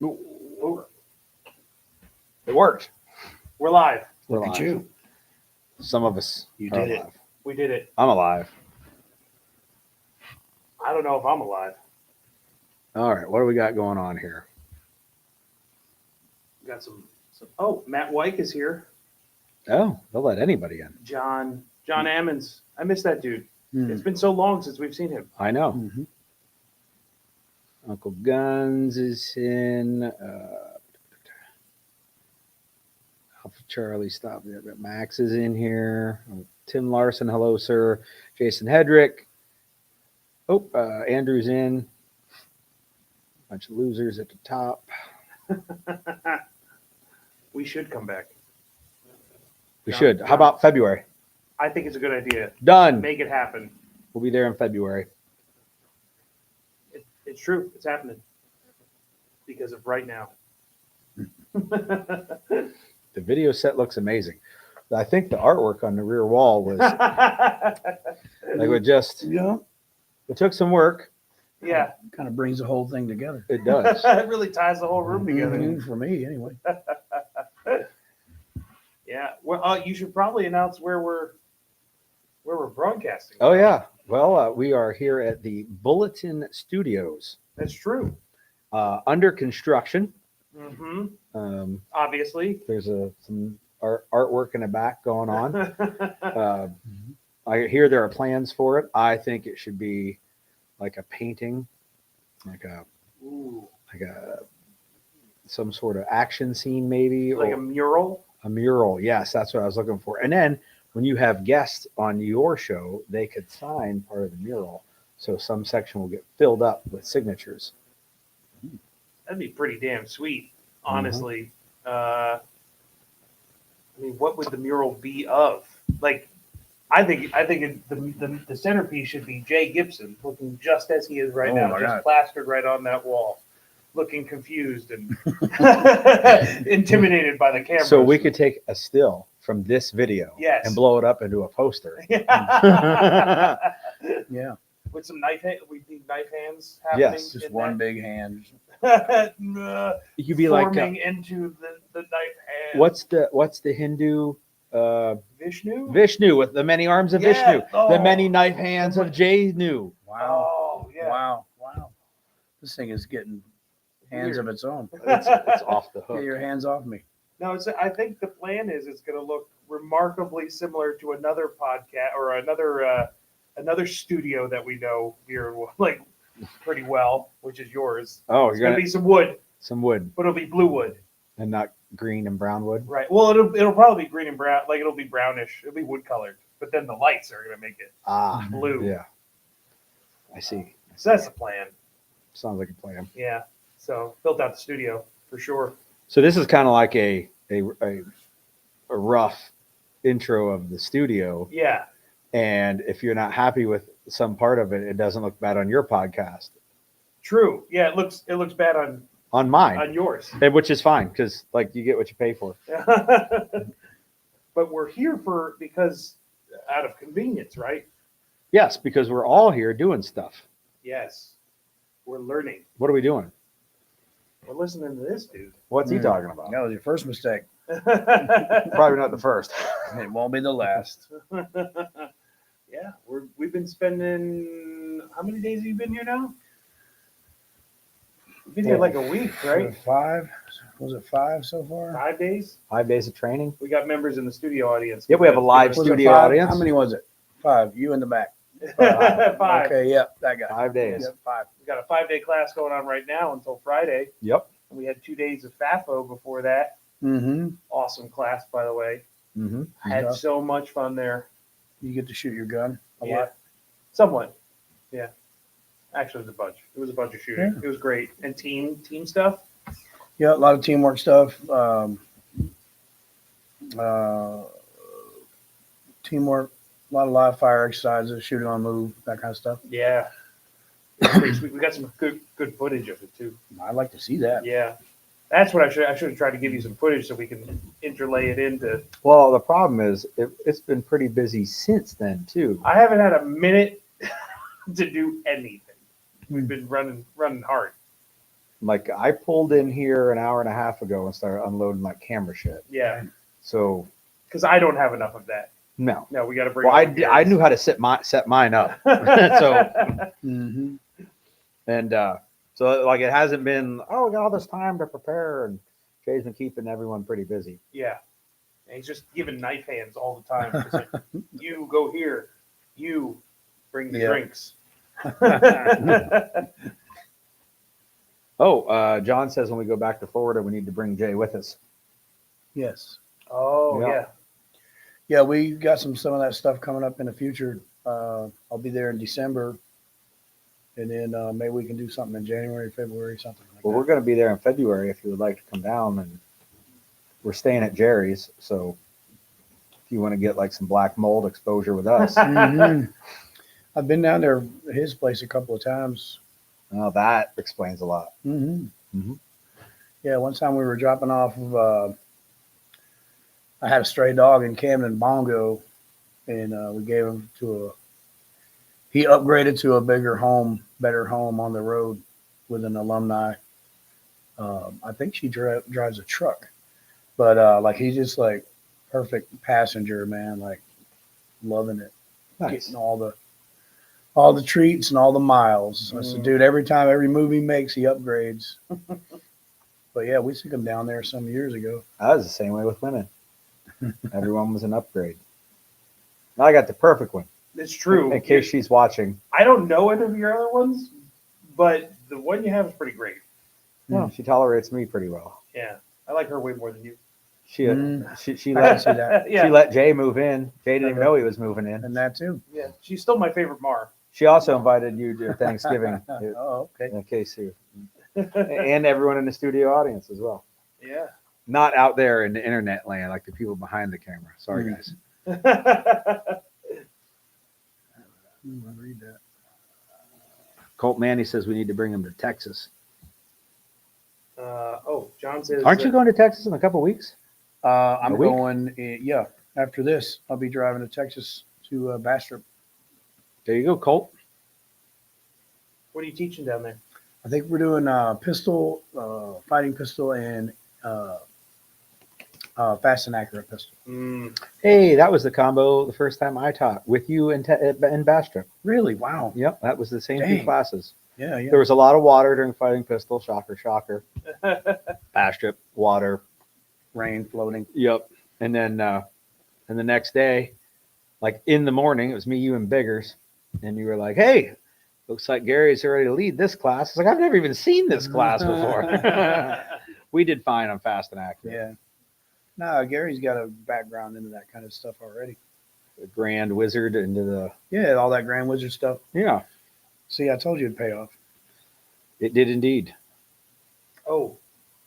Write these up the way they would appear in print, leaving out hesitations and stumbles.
Ooh. It worked. We're live. We're Look live. at you. Some of us You are did it. alive. We did it. I'm alive. I don't know if I'm alive. All right, what do we got going on here? We got some. Oh, Matt Wyke is here. Oh, they'll let anybody in. John Ammons. I miss that dude. Mm. It's been so long since we've seen him. I know. Mhm. Uncle Guns is in. Alpha Charlie, stop there. But Max is in here. Tim Larson, hello, sir. Jason Hedrick. Oh, Andrew's in. Bunch of losers at the top. We should come back. We John- should. John. How about February? I think it's a good idea. Done. Make it happen. We'll be there in February. It's true. It's happening because of right now. The video set looks amazing. I think the artwork on the rear wall was Yeah, it took some work. Yeah, kind of brings the whole thing together. It does. it really ties the whole room together. Mhm, for me, anyway. Yeah. Well, you should probably announce where we're broadcasting. Oh yeah. Well, we are here at the Bulletin Studios, That's true. under construction. Mm-hmm. Obviously. There's some artwork in the back going on. I hear there are plans for it. I think it should be like a painting, like a Ooh, some sort of action scene, maybe, like or a mural. a mural. Yes, that's what I was looking for. And then when you have guests on your show, they could sign part of the mural, so some section will get filled up with signatures. That'd be pretty damn sweet, honestly. I mean, what would the mural be of? Like, I think the centerpiece should be Jay Gibson looking just as he is right Oh now, my just God. plastered right on that wall, looking confused and intimidated by the camera. So we could take a still from this video Yes. and blow it up into a poster. Yeah. Yeah, With some knife hand, we need knife hands happening. Yes, just in one big hand. that. You could be like, forming into the knife hand. what's the Hindu Vishnu? Vishnu with the many arms of Yeah. Vishnu, Oh. the many knife hands of Janu. Wow. Oh yeah. Wow. Wow. This thing is getting hands Weird. of its own. It's off the Get hook. your hands off me. No, I think the plan is it's going to look remarkably similar to another podcast or another studio that we know here, like pretty well, which is yours. Oh, It's you're going gonna to be some wood, some wood but it'll be blue wood, and not green and brown wood. right? Well, it'll probably be green and brown, like it'll be brownish. It'll be wood colored, but then the lights are going to make it Ah, blue. yeah. I see. So that's the plan. Sounds like a plan. Yeah. So built out the studio for sure. So this is kind of like a rough intro of the studio. Yeah. And if you're not happy with some part of it, it doesn't look bad on your podcast. True. Yeah. It looks bad on On yours. mine, which is fine because like you get what you pay for. But we're here because out of convenience, right? Yes, because we're all here doing stuff. Yes. We're learning. What are we doing? We're listening to this dude. What's he talking about? That was your first mistake. Probably not the first. It won't be the last. Yeah, we've been spending how many days have you been here now? You've been here like a week, right? 5? Was it 5 so far? 5 days? 5 days of training. We got members in the studio audience. Yeah, we have a live Was it studio 5? audience. How many was it? 5. You in the back. 5. Okay, yep, that guy. 5 days. Yep, 5. We got a 5-day class going on right now until Friday. Yep. We had 2 days of FAFO before that. Mm-hmm. Awesome class, by the way. Mm-hmm. Had Yeah. so much fun there. You get to shoot your gun a Yeah. lot. Somewhat. Yeah. Actually, it was a bunch. It was a bunch of shooting. Yeah. It was great. And team stuff. Yeah, a lot of teamwork stuff. Teamwork, a lot of live fire exercises, shooting on move, that kind of stuff. Yeah. Pretty sweet. We got some good footage of it too. I'd like to see that. Yeah. That's what I should have tried to give you some footage so we can interlay it into. Well, the problem is it's been pretty busy since then too. I haven't had a minute to do anything. We've been running hard. Like I pulled in here an hour and a half ago and started unloading like camera shit. Yeah, So because I don't have enough of that. no. No, we got to bring. Well, all I, the I gears. knew how to set mine up. Mm-hmm. And so like it hasn't been, oh, we got all this time to prepare, and Jay's been keeping everyone pretty busy. Yeah, and he's just giving knife hands all the time. It's like, you go here, you bring the Yeah. drinks. Oh, John says when we go back to Florida, we need to bring Jay with us. Yes. Oh Yeah. yeah. Yeah, we got some of that stuff coming up in the future. I'll be there in December, and then maybe we can do something in January, February, something like Well, that. we're going to be there in February if you would like to come down, and we're staying at Jerry's. So if you want to get like some black mold exposure with us, Mhm. I've been down there, his place, a couple of times. well, that explains a lot. Mm-hmm. Mhm. Yeah, one time we were dropping off of. I had a stray dog in Camden Bongo, and we gave him to a. He upgraded to a bigger home, better home on the road with an alumni. I think she drives a truck, but like he's just like perfect passenger, man. Like loving it, Nice. getting all the treats and all the miles. I said, Mm. dude, every move he makes, he upgrades. But yeah, we took him down there some years ago. I was the same way with women. Everyone was an upgrade. Now I got the perfect one. It's true. In case she's watching. I don't know any of your other ones, but the one you have is pretty great. No, she tolerates me pretty well. Yeah, I like her way more than you. She Mm. she I can let see that. Yeah, she let Jay move in. Jay didn't even know he was moving in. And that too. yeah, she's still my favorite Mar. She also invited you to Thanksgiving, Oh, okay. in case you, and everyone in the studio audience as well. Yeah. Not out there in the internet land, like the people behind the camera. Sorry, Mm. guys. I read that. Colt Manny says we need to bring him to Texas. John says. Aren't you going to Texas in a couple weeks? I'm A week? going. Yeah, after this, I'll be driving to Texas to Bastrop. There you go, Colt. What are you teaching down there? I think we're doing pistol, fighting pistol, and fast and accurate pistol. Mm, Hey, that was the combo the first time I taught with you in Bastrop. Really? Wow. Yep, that was the same two Dang. classes. Yeah, yeah. There was a lot of water during fighting pistol. Shocker, shocker. Bastrop, water. Rain floating. Yep. And then and the next day, like in the morning, it was me, you, and Biggers. And you were like, hey, looks like Gary's ready to lead this class. I was like, I've never even seen this class before. We did fine on fast and accurate. Yeah. No, Gary's got a background into that kind of stuff already. The Grand Wizard into the. Yeah, all that Grand Wizard stuff. Yeah, See, I told you it'd pay off. it did indeed. oh,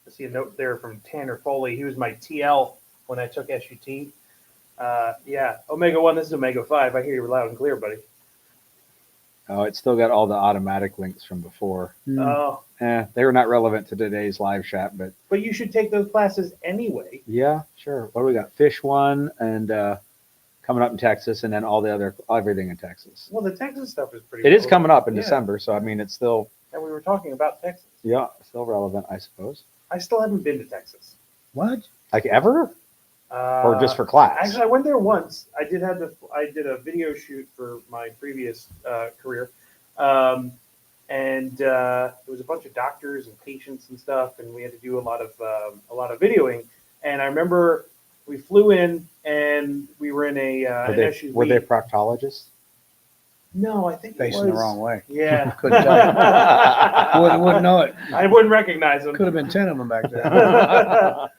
I see a note there from Tanner Foley. He was my TL when I took SUT. Yeah, Omega 1, this is Omega 5. I hear you loud and clear, buddy. Oh, it's still got all the automatic links from before. Oh, They were not relevant to today's live chat, but but you should take those classes anyway. yeah, sure. What do we got? Fish one and coming up in Texas, and then all the other everything in Texas. Well, the Texas stuff is pretty. It is cool. coming up in Yeah. December, so I mean, it's still And we were talking about Texas. still relevant, I suppose. I still haven't been to Texas. What? Like ever, or just for class? Actually, I went there once. I did a video shoot for my previous career, and there was a bunch of doctors and patients and stuff, and we had to do a lot of videoing. And I remember we flew in, and we were in an SUV. Were they proctologists? No, I think Facing it the was, wrong way. Yeah, Couldn't tell. Wouldn't know it. I wouldn't recognize them. Could have been 10 of them back there.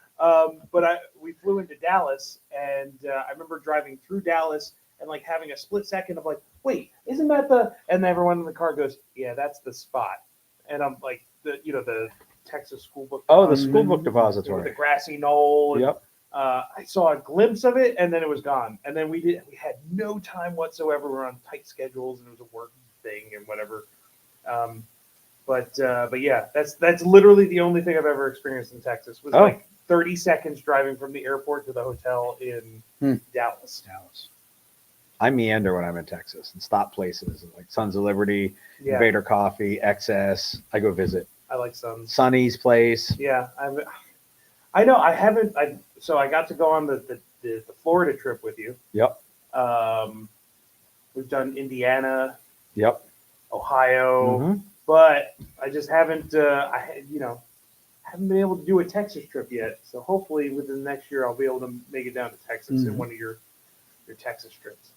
But we flew into Dallas, and I remember driving through Dallas and like having a split second of like, wait, isn't that the? And everyone in the car goes, yeah, that's the spot. And I'm like, the Texas school book. Oh, the depository school book with the depository. grassy knoll. Yep. I saw a glimpse of it, and then it was gone. And then we had no time whatsoever. We were on tight schedules, and it was a work thing and whatever. But yeah, that's literally the only thing I've ever experienced in Texas was like 30 seconds driving from the airport to the hotel in Dallas. Dallas. I meander when I'm in Texas and stop places like Sons of Liberty, Yeah. Invader Coffee, XS. I go visit. I like Suns. Sonny's place. Yeah, I know I haven't. So I got to go on the Florida trip with you. Yep. We've done Indiana, Yep. Ohio, Mhm. but I just haven't. Haven't been able to do a Texas trip yet. So hopefully within the next year I'll be able to make it down to Texas in one of your Texas trips.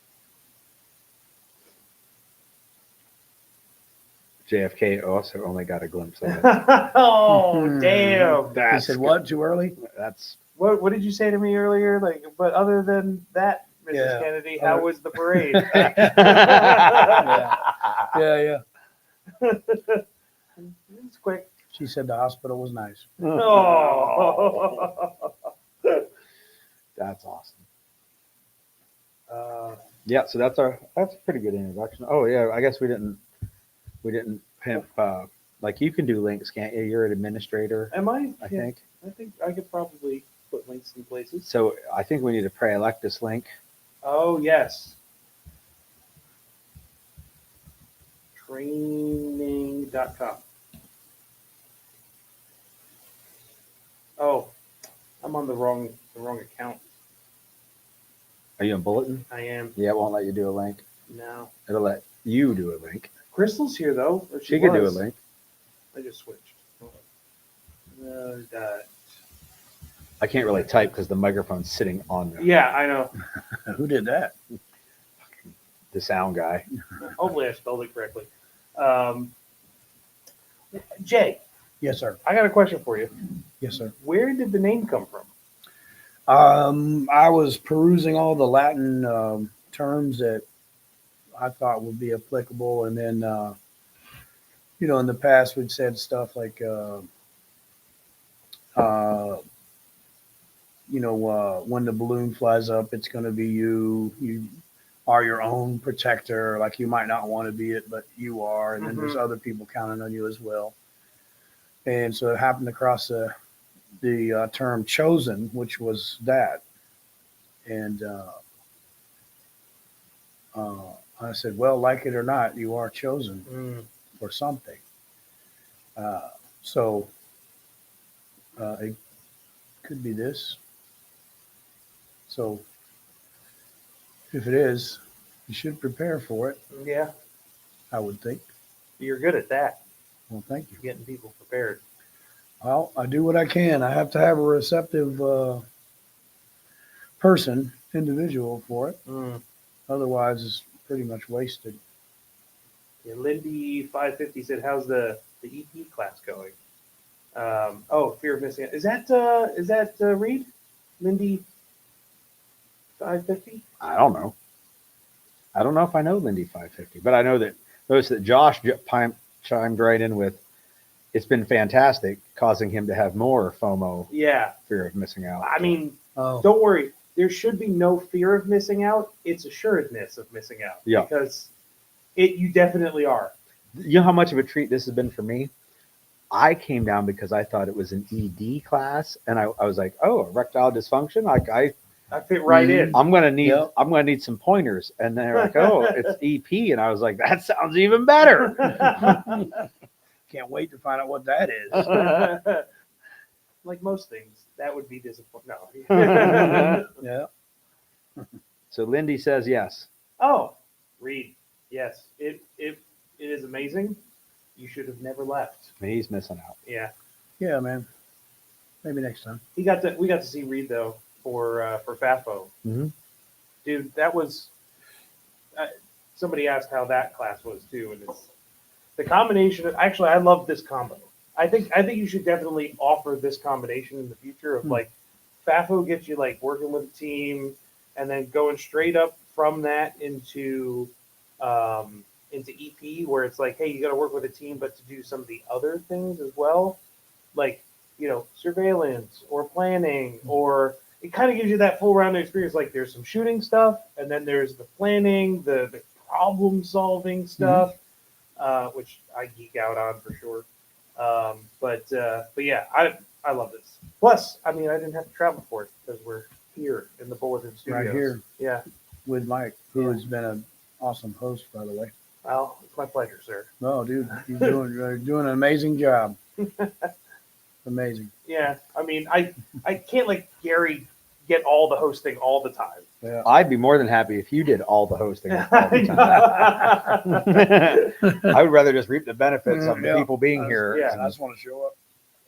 JFK also only got a glimpse of it. Oh damn! He That's said, good. "What? Too early?" That's What did you say to me earlier? Like, but other than that, Mrs. Yeah. Kennedy, how was the parade? Yeah. It's quick. She said the hospital was nice. Oh. That's awesome. Uh, Yeah, so that's a pretty good introduction. Oh yeah, I guess we didn't pimp like you can do links, can't you? You're an administrator, am I? I Yeah, think. I think I could probably put links in places. So I think we need a pre-electus link. Oh yes. Training.com. Oh, I'm on the wrong account. Are you in Bulletin? I am Yeah, it won't let you do a link. now. It'll let you do a link. Crystal's here though. Or She could do a was. link. I just switched. I can't really type because the microphone's sitting on Yeah, I know. Who did that? the sound guy. Hopefully I spelled it correctly. Jay, Yes, sir. I got a question for you. Yes, sir. Where did the name come from? I was perusing all the Latin terms that I thought would be applicable, and then in the past we'd said stuff like when the balloon flies up, it's going to be you. You are your own protector. Like you might not want to be it, but you are. And then there's other people counting on you as well. And so it happened across the term chosen, which was that. And I said, well, like it or not, you are chosen for something. So it could be this. So if it is, you should prepare for it, Yeah, I would think. you're good at that. Well, thank you. Getting people prepared. Well, I do what I can. I have to have a receptive individual for it. Otherwise, it's pretty much wasted. Yeah, Lindy 550 said, "How's the EP class going?" Fear of missing out. Is that Reed? Lindy 550. I don't know. I don't know if I know Lindy 550, but I know that notice that Josh chimed right in with, "It's been fantastic," causing him to have more FOMO, Yeah, fear of missing out. I mean, Oh, don't worry. There should be no fear of missing out. It's assuredness of missing out. Yeah. Because you definitely are. You know how much of a treat this has been for me? I came down because I thought it was an ED class, and I was like, "Oh, erectile dysfunction." Like I fit right in. I'm gonna need Yep. I'm gonna need some pointers, and they're like, "Oh, it's EP," and I was like, "That sounds even better." can't wait to find out what that is. Like most things, that would be disappointing. No. Yeah. So Lindy says yes. Oh, Reed. Yes, it is amazing. You should have never left. He's missing out. Yeah, Yeah, man. Maybe next time. we got to see Reed though for FAFO. Mhm. Dude, that was. Somebody asked how that class was too, and it's the combination. Actually, I love this combo. I think you should definitely offer this combination in the future of like FAFO gets you like working with a team, and then going straight up from that into EP, where it's like, hey, you got to work with a team, but to do some of the other things as well, like surveillance or planning, or it kind of gives you that full rounded experience. Like there's some shooting stuff, and then there's the planning, the problem solving stuff, which I geek out on for sure. But yeah, I love this. Plus, I mean, I didn't have to travel for it because we're here in the Bulletin Studios. Right here. Yeah. With Mike, who has been an awesome host, by the way. Well, it's my pleasure, sir. No, dude, you're doing an amazing job. Amazing. Yeah, I mean, I can't let Gary get all the hosting all the time. Yeah. I'd be more than happy if you did all the hosting all the time. I would rather just reap the benefits of the Yeah. people being here. Yeah. I just want to show up.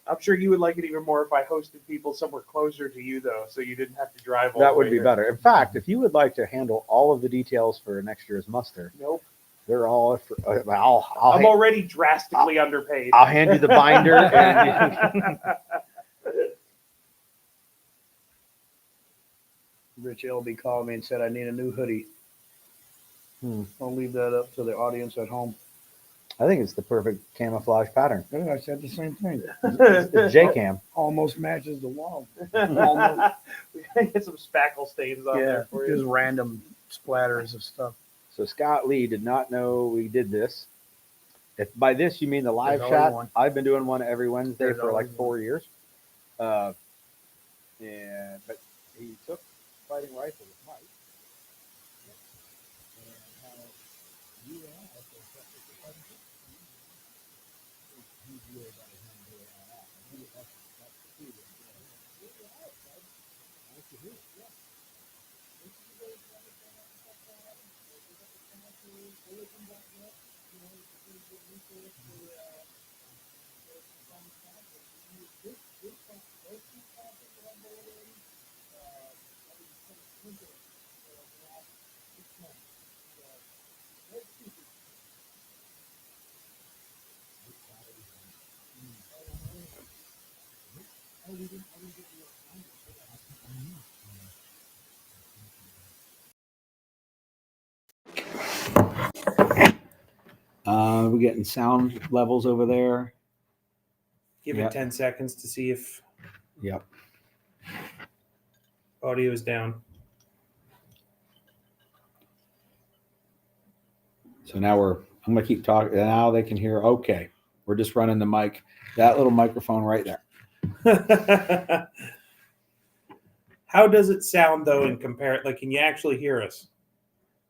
I'm sure you would like it even more if I hosted people somewhere closer to you, though, so you didn't have to drive all That the would way be here. better. In fact, if you would like to handle all of the details for next year's muster, Nope. they're all. I'm I'll already drastically underpaid. I'll hand you the binder. And Rich LB called me and said I need a new hoodie. Hmm. I'll leave that up to the audience at home. I think it's the perfect camouflage pattern. Yeah, I said the same thing. It's J-cam. Almost matches the wall. We gotta get some spackle stains on Yeah, there for just you. random splatters of stuff. So Scott Lee did not know we did this. If by this you mean the live There's chat, always one. I've been doing one every Wednesday There's for like always 4 years. But he took fighting rifle with Mike. We're getting sound levels over there. Give Yeah. it 10 seconds to see if Yep. audio is down. So now I'm going to keep talking. Now they can hear. Okay. We're just running the mic. That little microphone right there. How does it sound, though, in compare? Like, can you actually hear us?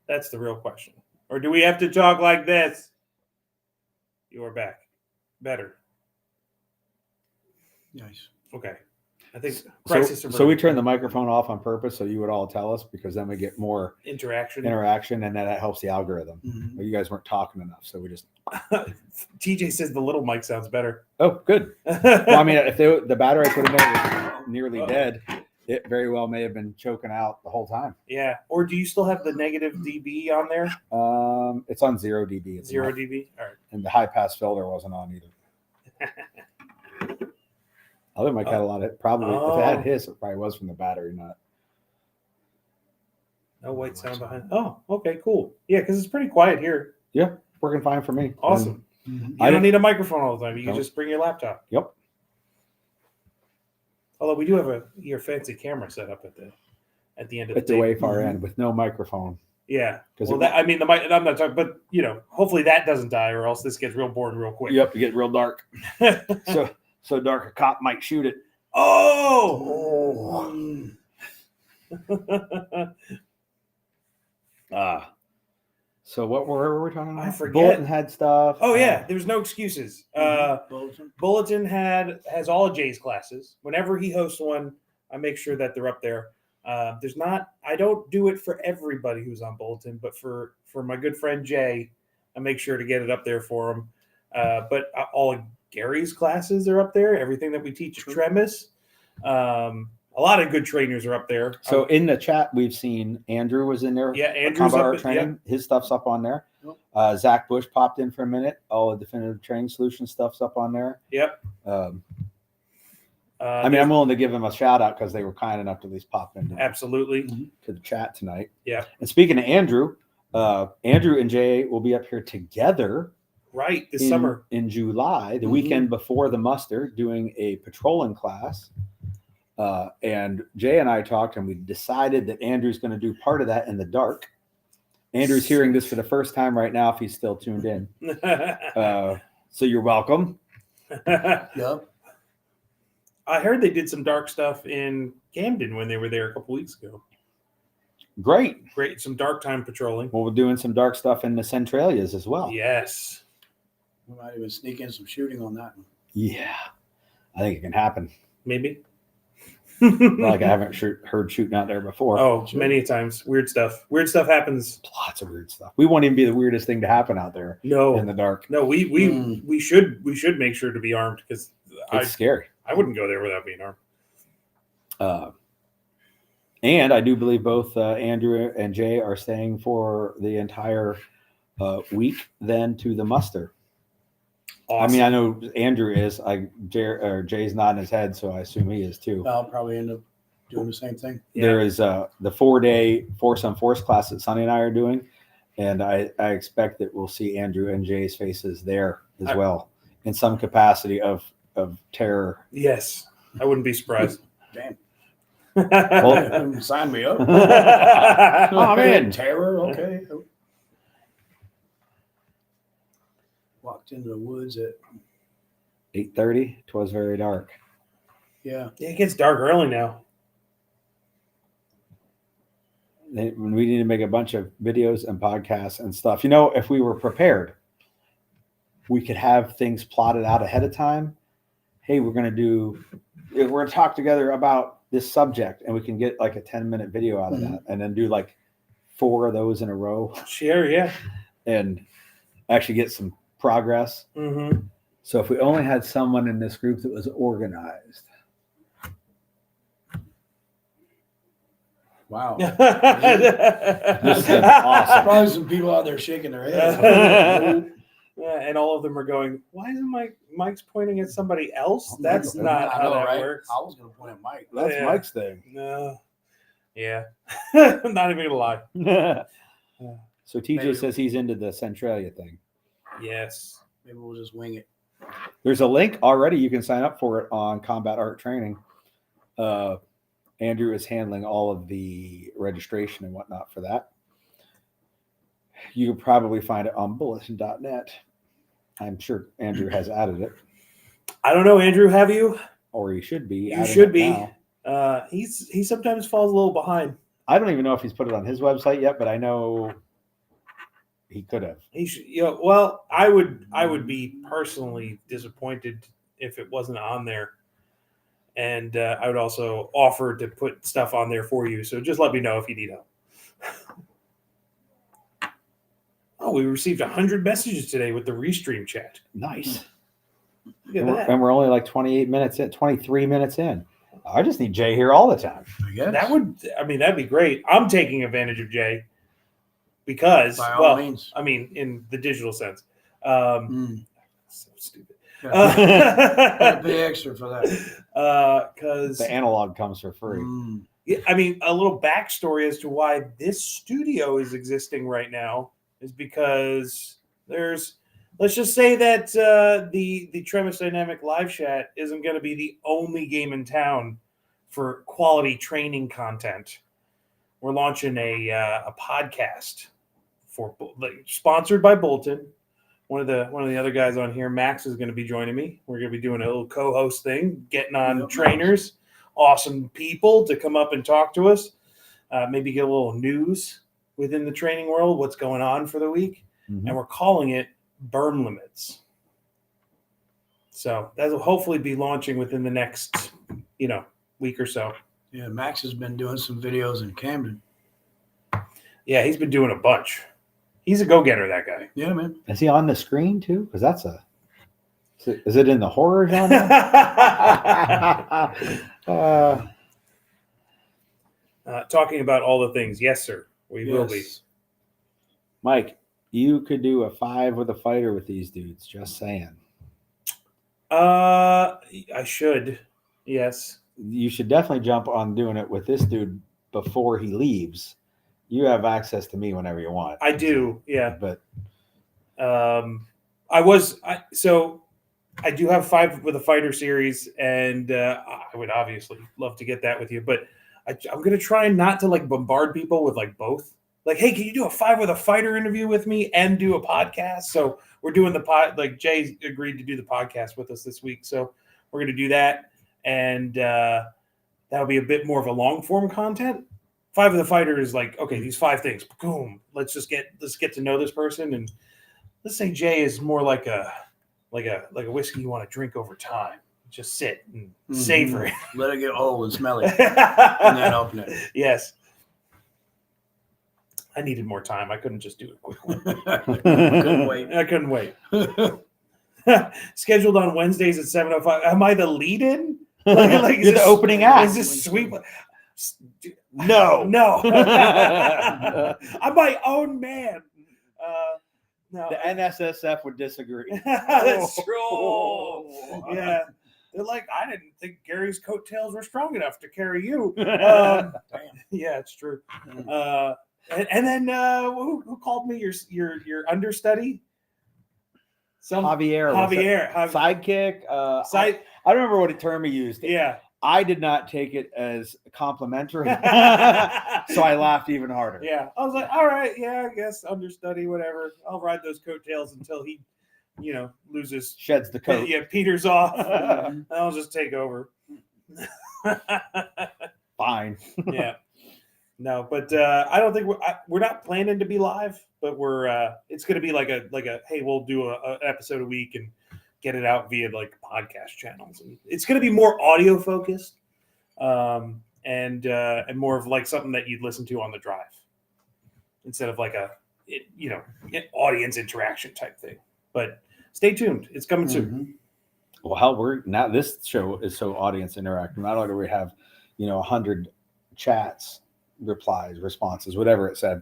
That's the real question. Or do we have to talk like this? You are back. Better. Nice. Okay. I think So we turned the microphone off on purpose so you would all tell us, because then we get more interaction, and then that helps the algorithm. Mhm. But you guys weren't talking enough, so we just. TJ says the little mic sounds better. Oh, good. Well, I mean, if the battery I put in there was nearly dead, it very well may have been choking out the whole time. Yeah. Or do you still have the negative dB on there? It's on 0 dB. It's 0 not, dB. All right. and the high pass filter wasn't on either. Other mic had a lot of probably. If it had hiss, it probably was from the battery, not. No white sound behind. Oh, okay, cool. Yeah, because it's pretty quiet here. Yeah, working fine for me. Awesome. Mhm. You don't need a microphone all the time. You can Nope. just bring your laptop. Yep. Although we do have your fancy camera set up at the end of At the the way table. far end with no microphone. Yeah. 'Cause Well, I mean, the mic. I'm not talking, but hopefully that doesn't die, or else this gets real boring real quick. Yep, you get real dark. so dark a cop might shoot it. Oh. So where were we talking about? I forget. Bulletin head stuff. Oh yeah, there's no excuses. Bulletin. Bulletin has all of Jay's classes. Whenever he hosts one, I make sure that they're up there. There's not. I don't do it for everybody who's on Bulletin, but for my good friend Jay, I make sure to get it up there for him. But all of Gary's classes are up there. Everything that we teach Tremis. A lot of good trainers are up there. So in the chat, we've seen Andrew was in there. Yeah, Andrew's Combat up art at- training. His stuff's up on there. Yep. Zach Bush popped in for a minute. All the definitive training solution stuff's up on there. Yep. I mean, I'm willing to give them a shout out because they were kind enough to at least pop into absolutely. to the chat tonight. Yeah. And speaking of Andrew, Andrew and Jay will be up here together Right, this summer. in July, the Mhm. weekend before the muster, doing a patrolling class. And Jay and I talked, and we decided that Andrew's going to do part of that in the dark. Andrew's hearing this for the first time right now, if he's still tuned in. So you're welcome. Yep. I heard they did some dark stuff in Camden when they were there a couple weeks ago. Great. Great, some dark time patrolling. Well, we're doing some dark stuff in the Centralias as well. Yes. We might even sneak in some shooting on that one. Yeah, I think it can happen. Maybe. Not like I haven't heard shooting out there before. Oh, many times. Weird stuff. Weird stuff happens. Lots of weird stuff. We won't even be the weirdest thing to happen out there No, in the dark. no. We should make sure to be armed because It's scary. I wouldn't go there without being armed. And I do believe both Andrew and Jay are staying for the entire week, then to the muster. Awesome. I mean, I know Andrew is. Jay's nodding his head, so I assume he is too. I'll probably end up doing the same thing. Yeah. There is the 4-day Force on Force class that Sonny and I are doing, and I expect that we'll see Andrew and Jay's faces there as well in some capacity of terror. Yes, I wouldn't be surprised. Damn. Well, Sign me up. oh man, Terror. Okay. Walked into the woods at 8:30. 'Twas very dark. yeah. It gets dark early now. We need to make a bunch of videos and podcasts and stuff. You know, if we were prepared, we could have things plotted out ahead of time. Hey, we're going to talk together about this subject, and we can get like a 10-minute video out of that, and then do like 4 of those in a row Sure, yeah. and actually get some progress. Mm-hmm. So if we only had someone in this group that was organized. Wow. This is awesome. Probably some people out there shaking their heads. Yeah, and all of them are going, why isn't Mike's pointing at somebody else? That's I not how know, that right? works. I was going to point at Mike. That's Yeah. Mike's thing. No. Yeah. Not even gonna lie. So TJ Maybe. says he's into the Centralia thing. Yes. Maybe we'll just wing it. There's a link already. You can sign up for it on Combat Art Training. Andrew is handling all of the registration and whatnot for that. You can probably find it on bulletin.net. I'm sure Andrew has added it, I don't know, Andrew, have you? or he should be. You adding should it be. now. He sometimes falls a little behind. I don't even know if he's put it on his website yet, but I know he could have. He should, well, I would be personally disappointed if it wasn't on there. And I would also offer to put stuff on there for you. So just let me know if you need help. Oh, we received 100 messages today with the Restream chat. Nice. Look at And that. we're only like 23 minutes in. I just need Jay here all the time. I guess. That'd be great. I'm taking advantage of Jay because, By all means. I mean, in the digital sense. So stupid. Gotta pay extra for that. Because The analog comes for free. I mean, a little backstory as to why this studio is existing right now is because let's just say that the Tremis Dynamic Liveshat isn't going to be the only game in town for quality training content. We're launching a podcast sponsored by Bolton. One of the other guys on here, Max, is going to be joining me. We're going to be doing a little co-host thing, getting on trainers, awesome people to come up and talk to us. Maybe get a little news within the training world, what's going on for the week. Mhm. And we're calling it Burn Limits. So that will hopefully be launching within the next, week or so. Yeah, Max has been doing some videos in Camden. Yeah, he's been doing a bunch. He's a go-getter, that guy. Yeah, man. Is he on the screen too? Because is it in the horror genre? Talking about all the things. Yes, sir. We will be. Yes. Mike, you could do a 5 with a fighter with these dudes. Just saying. I should. Yes. You should definitely jump on doing it with this dude before he leaves. You have access to me whenever you want. I do. Yeah. But I do have 5 with a fighter series, and I would obviously love to get that with you, but I'm going to try not to bombard people with both. Hey, can you do a 5 with a fighter interview with me and do a podcast? So we're doing the pod. Jay agreed to do the podcast with us this week, so we're going to do that, and that'll be a bit more of a long form content. 5 with a fighter is okay, these 5 things. Boom. Let's get to know this person, and let's say Jay is more like a like a whiskey you want to drink over time. Just sit and Mhm. savor it. Let it get old and smelly, and then open it. Yes. I needed more time. I couldn't just do it quickly. Couldn't wait. I couldn't wait. Scheduled on Wednesdays at 7:05. Am I the lead-in? Like, is You're the this- opening act. Is this sweet? No. No. I'm my own man. No. The NSSF would disagree. That's true. Yeah. They're like, I didn't think Gary's coattails were strong enough to carry you. Damn. Yeah, it's true. And then who called me your understudy? Javier. was Javier. that sidekick. Side, I don't remember what term he used. yeah. I did not take it as complimentary, so I laughed even harder. Yeah. I was like, all right, yeah, I guess understudy, whatever. I'll ride those coattails until he, loses. Sheds the coat. Yeah, peters off. And I'll just take over. Fine. Yeah. No, but I don't think we're not planning to be live, but it's going to be like a hey, we'll do an episode a week and get it out via like podcast channels, and it's going to be more audio focused, and more of like something that you'd listen to on the drive instead of like an audience interaction type thing. But stay tuned; it's coming soon. Well, hell, we're now this show is so audience interactive. Not only do we have 100 chats, replies, responses, whatever it said,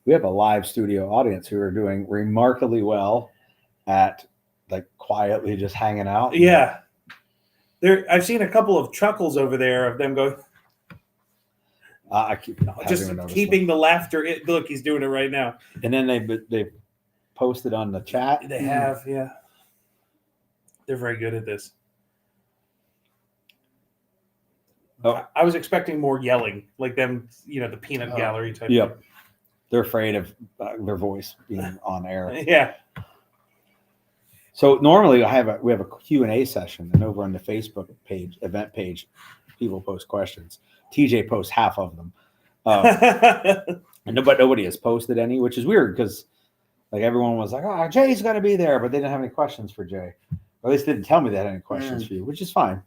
we have a live studio audience who are doing remarkably well at like quietly just hanging out. Yeah, I've seen a couple of chuckles over there of them going, I keep just keeping the laughter. Look, he's doing it right now. And then they posted on the chat. They have, yeah. They're very good at this. Oh. I was expecting more yelling, like them, the peanut gallery type. Yep. They're afraid of their voice being on air. Thing. Yeah. So normally we have a Q&A session, and over on the Facebook page, event page, people post questions. TJ posts half of them. But nobody has posted any, which is weird because like everyone was like, oh, Jay's going to be there, but they didn't have any questions for Jay. Or at least didn't tell me they had any questions for you, which is fine.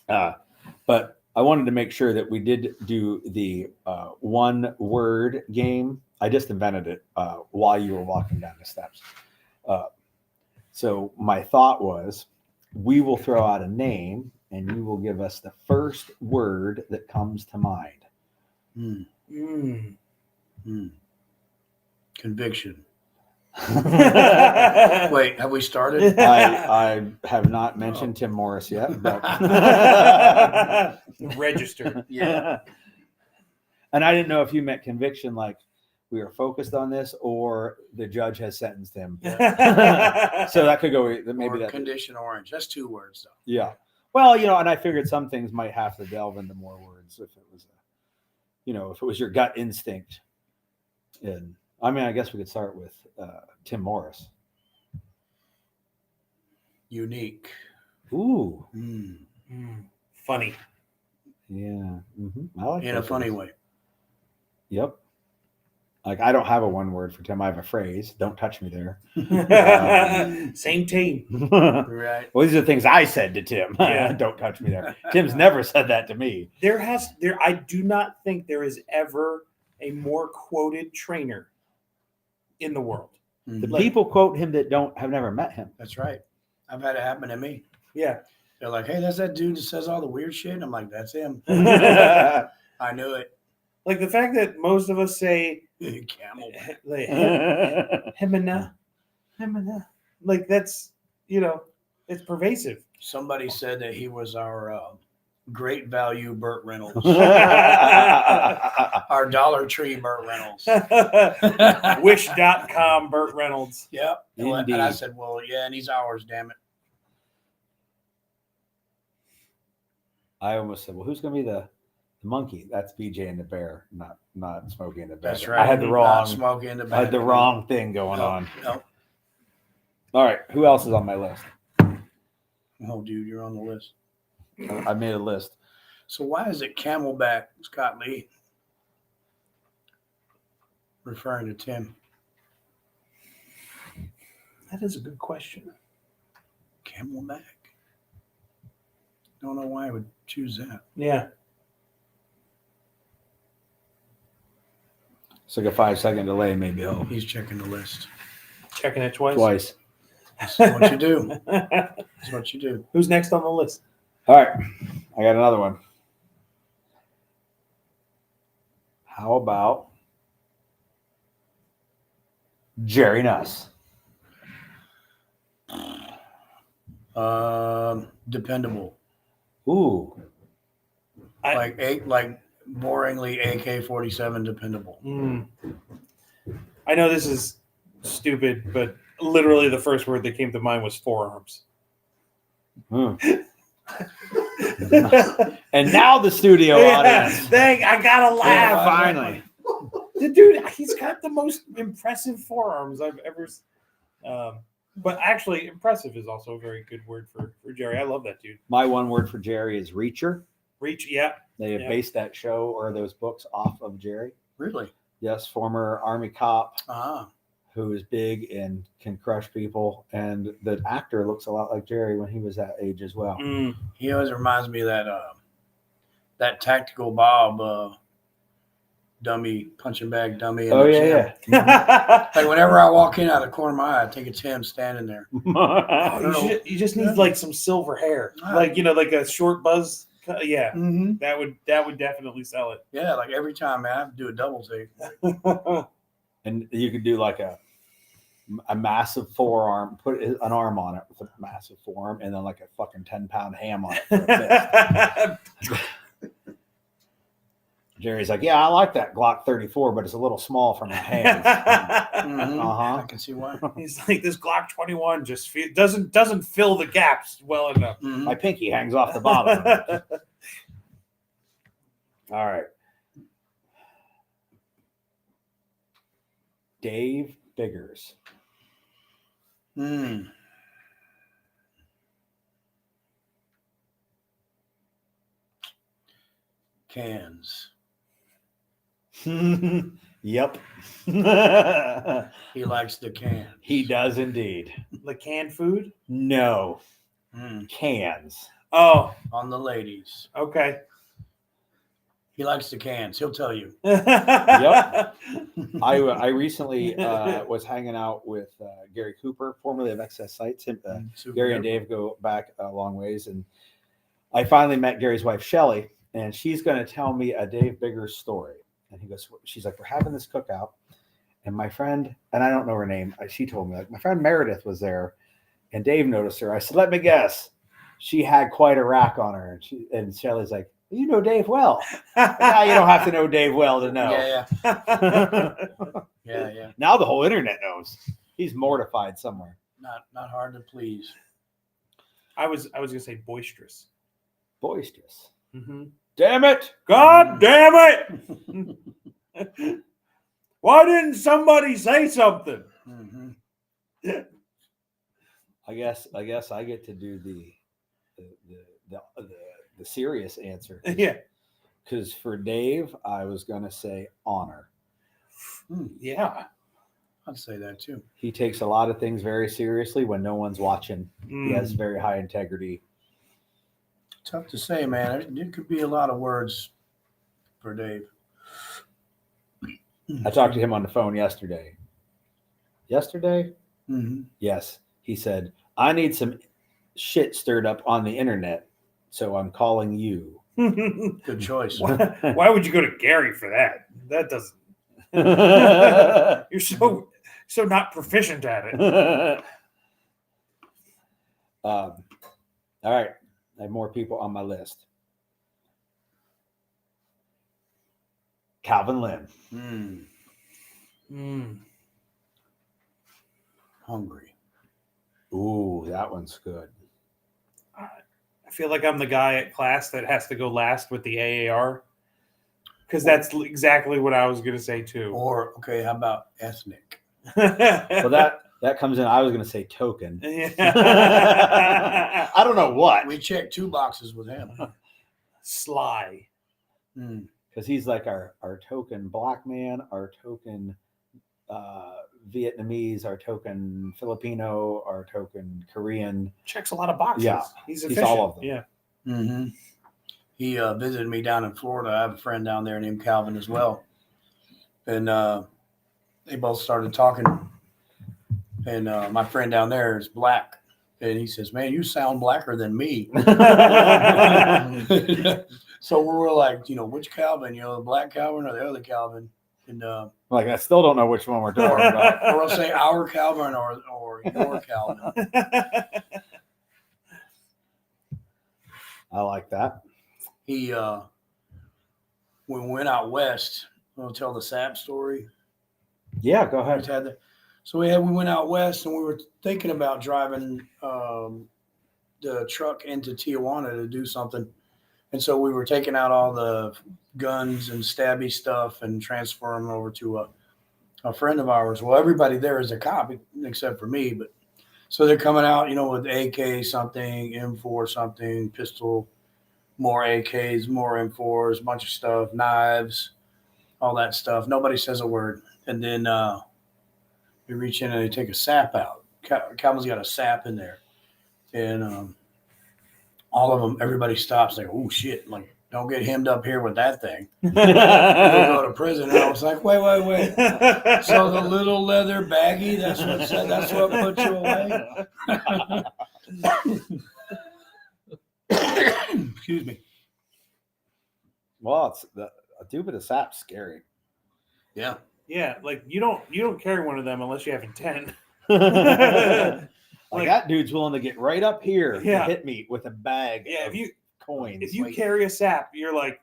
But I wanted to make sure that we did do the one word game. I just invented it while you were walking down the steps. So my thought was we will throw out a name and you will give us the first word that comes to mind. Conviction. Wait, have we started? I have not mentioned Tim Morris yet, but Register. Yeah. And I didn't know if you meant conviction, like we are focused on this, or the judge has sentenced him. So that could go. Maybe Or that. condition orange. That's 2 words though. Yeah. Well, and I figured some things might have to delve into more words if it was, if it was your gut instinct. And I mean, I guess we could start with Tim Morris. Unique. Ooh. Funny. Yeah. I like In a those funny words. way. Yep. Like I don't have a one word for Tim. I have a phrase. Don't touch me there. Same team. Right. Well, these are the things I said to Tim. Yeah. Don't touch me there. Tim's never said that to me. I do not think there is ever a more quoted trainer in the world. The Mhm. people quote him that have never met him. That's right. I've had it happen to me. Yeah. They're like, hey, that's that dude that says all the weird shit. And I'm like, that's him. yeah. I knew it. Like the fact that most of us say Camel. like, hemina. Like that's, it's pervasive. Somebody said that he was our great value Burt Reynolds. Our Dollar Tree Burt Reynolds. Wish.com Burt Reynolds. Yep. And I Indeed. said, well, yeah, and he's ours, damn it. I almost said, well, who's going to be the monkey? That's BJ and the bear, not Smokey and the Bear. That's right. I had the Not wrong. Smokey in the I had the wrong thing going on. No. All right, who else is on my list? Oh, dude, you're on the list. I made a list. So why is it Camelback, Scott Lee? Referring to Tim. That is a good question. Camelback. Don't know why I would choose that. Yeah. It's like a 5-second delay, maybe. Oh, He's checking the list. Checking it twice. twice. That's what you do. That's what you do. Who's next on the list? All right, I got another one. How about Jerry Nuss? Dependable. Ooh, I- like boringly AK-47 dependable. I know this is stupid, but literally the first word that came to mind was forearms. Hmm. And now the studio audience. Dang, I gotta Yeah, laugh. finally. The dude, he's got the most impressive forearms I've ever. But actually, impressive is also a very good word for Jerry. I love that dude. My one word for Jerry is reacher. Reach, yeah. They have based that show or those books off of Jerry. Really? Yes, former Army cop Ah. who is big and can crush people. And the actor looks a lot like Jerry when he was that age as well. He always reminds me of that Tactical Bob dummy, punching bag dummy. In Oh, the yeah, gym. Like whenever I walk in out of the corner of my eye, I think it's him standing there. yeah. You just need like some silver hair, like like a short buzz. Yeah, Mm-hmm. that would definitely sell it. Yeah, like every time, man, I have to do a double take. And you could do like a massive forearm, put an arm on it with a massive forearm, and then like a fucking 10-pound ham on it for a fist. Jerry's like, yeah, I like that Glock 34, but it's a little small for my hands. Mm-hmm. Uh-huh. I can see why. He's like, this Glock 21 just doesn't fill the gaps well enough. Mm-hmm. My pinky hangs off the bottom. All right. Dave Biggers. Mm. Cans. Yep. He likes the cans. He does indeed. Like canned food? No. Mm. Cans. Oh, On the ladies. okay. He likes the cans. He'll tell you. Yep. I recently was hanging out with Gary Cooper, formerly of Excess Sights. Gary and Dave go back a long ways, and I finally met Gary's wife, Shelly, and she's going to tell me a Dave Biggers story. And he goes, she's like, we're having this cookout, and my friend, and I don't know her name, she told me, like, my friend Meredith was there, and Dave noticed her. I said, let me guess, she had quite a rack on her, and Shelly's like, you know Dave well. Now you don't have to know Dave well to know. Yeah. Now the whole internet knows. He's mortified somewhere. Not hard to please. I was gonna say boisterous. Boisterous. Mm-hmm. Damn it! God damn it! Why didn't somebody say something? Mm-hmm. I guess I get to do the serious answer. Yeah. Because for Dave, I was gonna say honor. Yeah. I'd say that too. He takes a lot of things very seriously when no one's watching. He has very high integrity. Tough to say, man. It could be a lot of words for Dave. I talked to him on the phone yesterday. Yesterday? Mm-hmm. Yes. He said, I need some shit stirred up on the internet, so I'm calling you. Good choice. Why would you go to Gary for that? That doesn't. You're so not proficient at it. All right. I have more people on my list. Calvin Lynn. Hungry. Ooh, that one's good. I feel like I'm the guy at class that has to go last with the AAR, because that's exactly what I was going to say too. Or, okay, how about ethnic? Well, that comes in. I was going to say token. Yeah. I don't know what. We checked 2 boxes with him. Sly. Mm. Because he's like our token black man, our token Vietnamese, our token Filipino, our token Korean. Checks a lot of boxes. Yeah, he's he's efficient. all of them. Yeah. Mm-hmm. He visited me down in Florida. I have a friend down there named Calvin as well. And they both started talking. And my friend down there is black. And he says, man, you sound blacker than me. So we were like, which Calvin? The black Calvin or the other Calvin? And Like, I still don't know which one we're talking about. or we'll say our Calvin or your Calvin. I like that. He when we went out west, I'll tell the sap story. Yeah, go ahead. So we went out west and we were thinking about driving the truck into Tijuana to do something. And so we were taking out all the guns and stabby stuff and transferring them over to a friend of ours. Well, everybody there is a cop except for me. But so they're coming out, with AK something, M4 something, pistol, more AKs, more M4s, a bunch of stuff, knives, all that stuff. Nobody says a word. And then they reach in and they take a sap out. Calvin's got a sap in there. And all of them, everybody stops. Like, oh, shit. Like, don't get hemmed up here with that thing. You'll go to prison. And I was like, wait. So the little leather baggie, that's what put you away? Excuse me. Well, a tube of the sap's scary. Yeah. Yeah, like you don't carry one of them unless you have intent. Like that dude's willing to get right up here Yeah. to hit me with a bag of coins. If you carry a sap, you're like,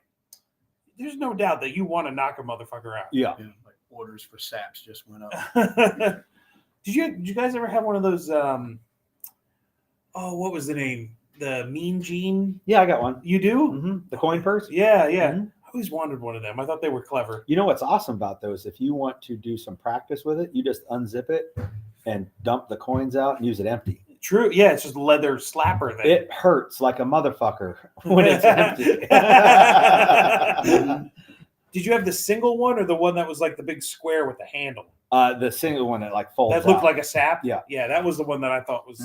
there's no doubt that you want to knock a motherfucker out. Yeah. Like orders for saps just went up. Did you guys ever have one of those what was the name? The Mean Gene? Yeah, I got one. You do? Mm-hmm. The coin purse? Yeah. Mhm. I always wanted one of them. I thought they were clever. You know what's awesome about those? If you want to do some practice with it, you just unzip it and dump the coins out and use it empty. True. Yeah, it's just a leather slapper then. It hurts like a motherfucker when it's empty. Did you have the single one or the one that was like the big square with the handle? The single one that like folds That looked out. like a sap? Yeah. Yeah, that was the one that I thought was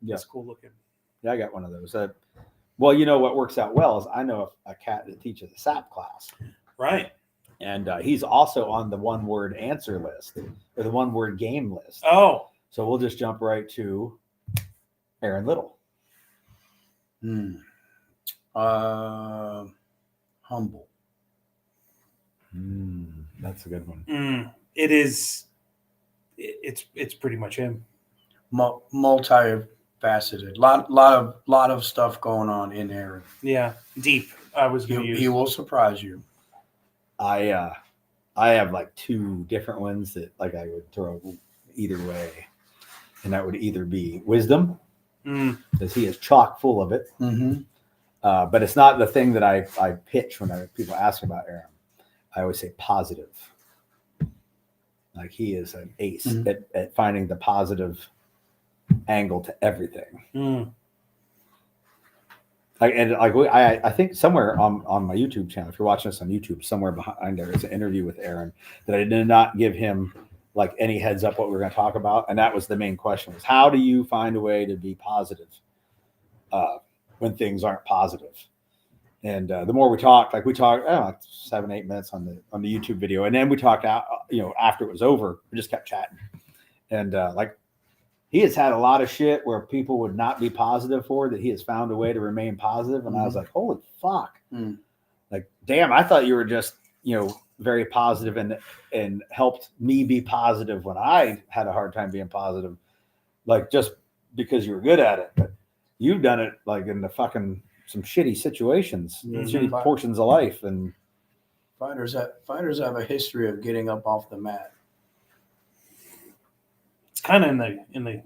Yeah. cool looking. Yeah, I got one of those. Well, you know what works out well is I know a cat that teaches a SAP class. Right. And he's also on the one-word answer list or the one-word game list. Oh. So we'll just jump right to Aaron Little. Humble. That's a good one. It is. It's pretty much him. Multifaceted. Lot of stuff going on in Aaron. Yeah, deep. I was going to use. He will surprise you. I have like two different ones that like I would throw either way, and that would either be wisdom because he is chock full of it. But it's not the thing that I pitch when people ask about Aaron. I always say positive. Like he is an ace at finding the positive angle to everything. I think somewhere on my YouTube channel, if you're watching this on YouTube, somewhere behind there is an interview with Aaron that I did not give him like any heads up what we were going to talk about, and that was the main question: was how do you find a way to be positive when things aren't positive? And the more we talked, like 7-8 minutes on the YouTube video, and then we talked out, after it was over, we just kept chatting, and he has had a lot of shit where people would not be positive for that he has found a way to remain positive. And I was like, holy fuck. Like, damn, I thought you were just, very positive and helped me be positive when I had a hard time being positive, like just because you were good at it. But you've done it like in the fucking some shitty situations, shitty portions of life. And fighters have a history of getting up off the mat. It's kind of in the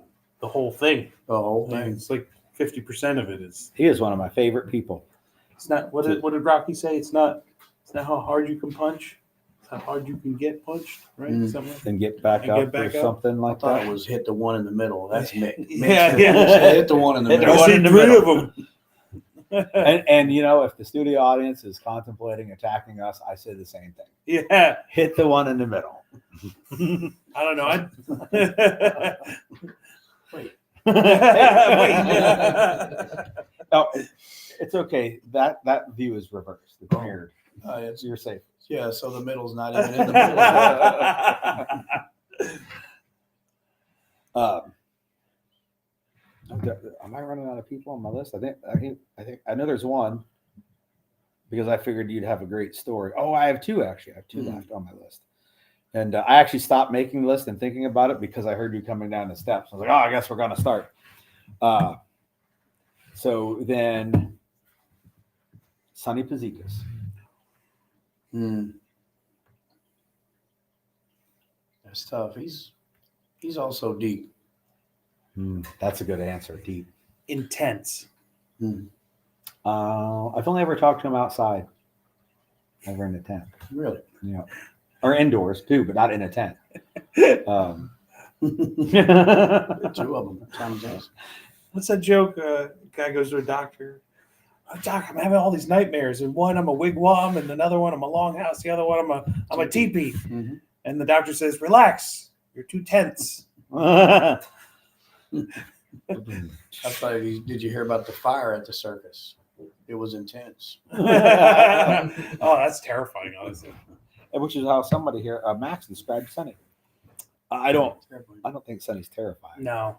whole thing. The whole thing. It's like 50% of it is. he is one of my favorite people. It's not. What did Rocky say? It's not how hard you can punch. It's how hard you can get punched. Right. Something. And get back And up get back or up. something I like thought that. it was hit the one in the middle. That's me. Yeah. Hit the one in the Hit the middle. one in the three middle. of them. And if the studio audience is contemplating attacking us, I say the same thing. Yeah. Hit the one in the middle. I don't know. Wait. Oh, it's okay. That view is reversed. It's mirrored. It's, You're safe. yeah, so the middle's not even in the middle. Am I running out of people on my list? I think I know there's one because I figured you'd have a great story. Oh, I have two actually. I have two left on my list. And I actually stopped making the list and thinking about it because I heard you coming down the steps. I was like, oh, I guess we're going to start. So then Sonny Pazikas. That's tough. He's also deep. That's a good answer. Deep. Intense. I've only ever talked to him outside. Never in a tent. Really? Yeah. Or indoors too, but not in a tent. Two of them. What's that joke? Guy goes to a doctor. Oh, doc, I'm having all these nightmares. And one, I'm a wigwam, and another one, I'm a longhouse. The other one, I'm a teepee. Mm-hmm. And the doctor says, "Relax. You're too tense." I thought, did you hear about the fire at the circus? It was intense. Oh, that's terrifying, honestly. Which is how somebody here, Max, described Sonny. I don't think Sonny's terrifying. No.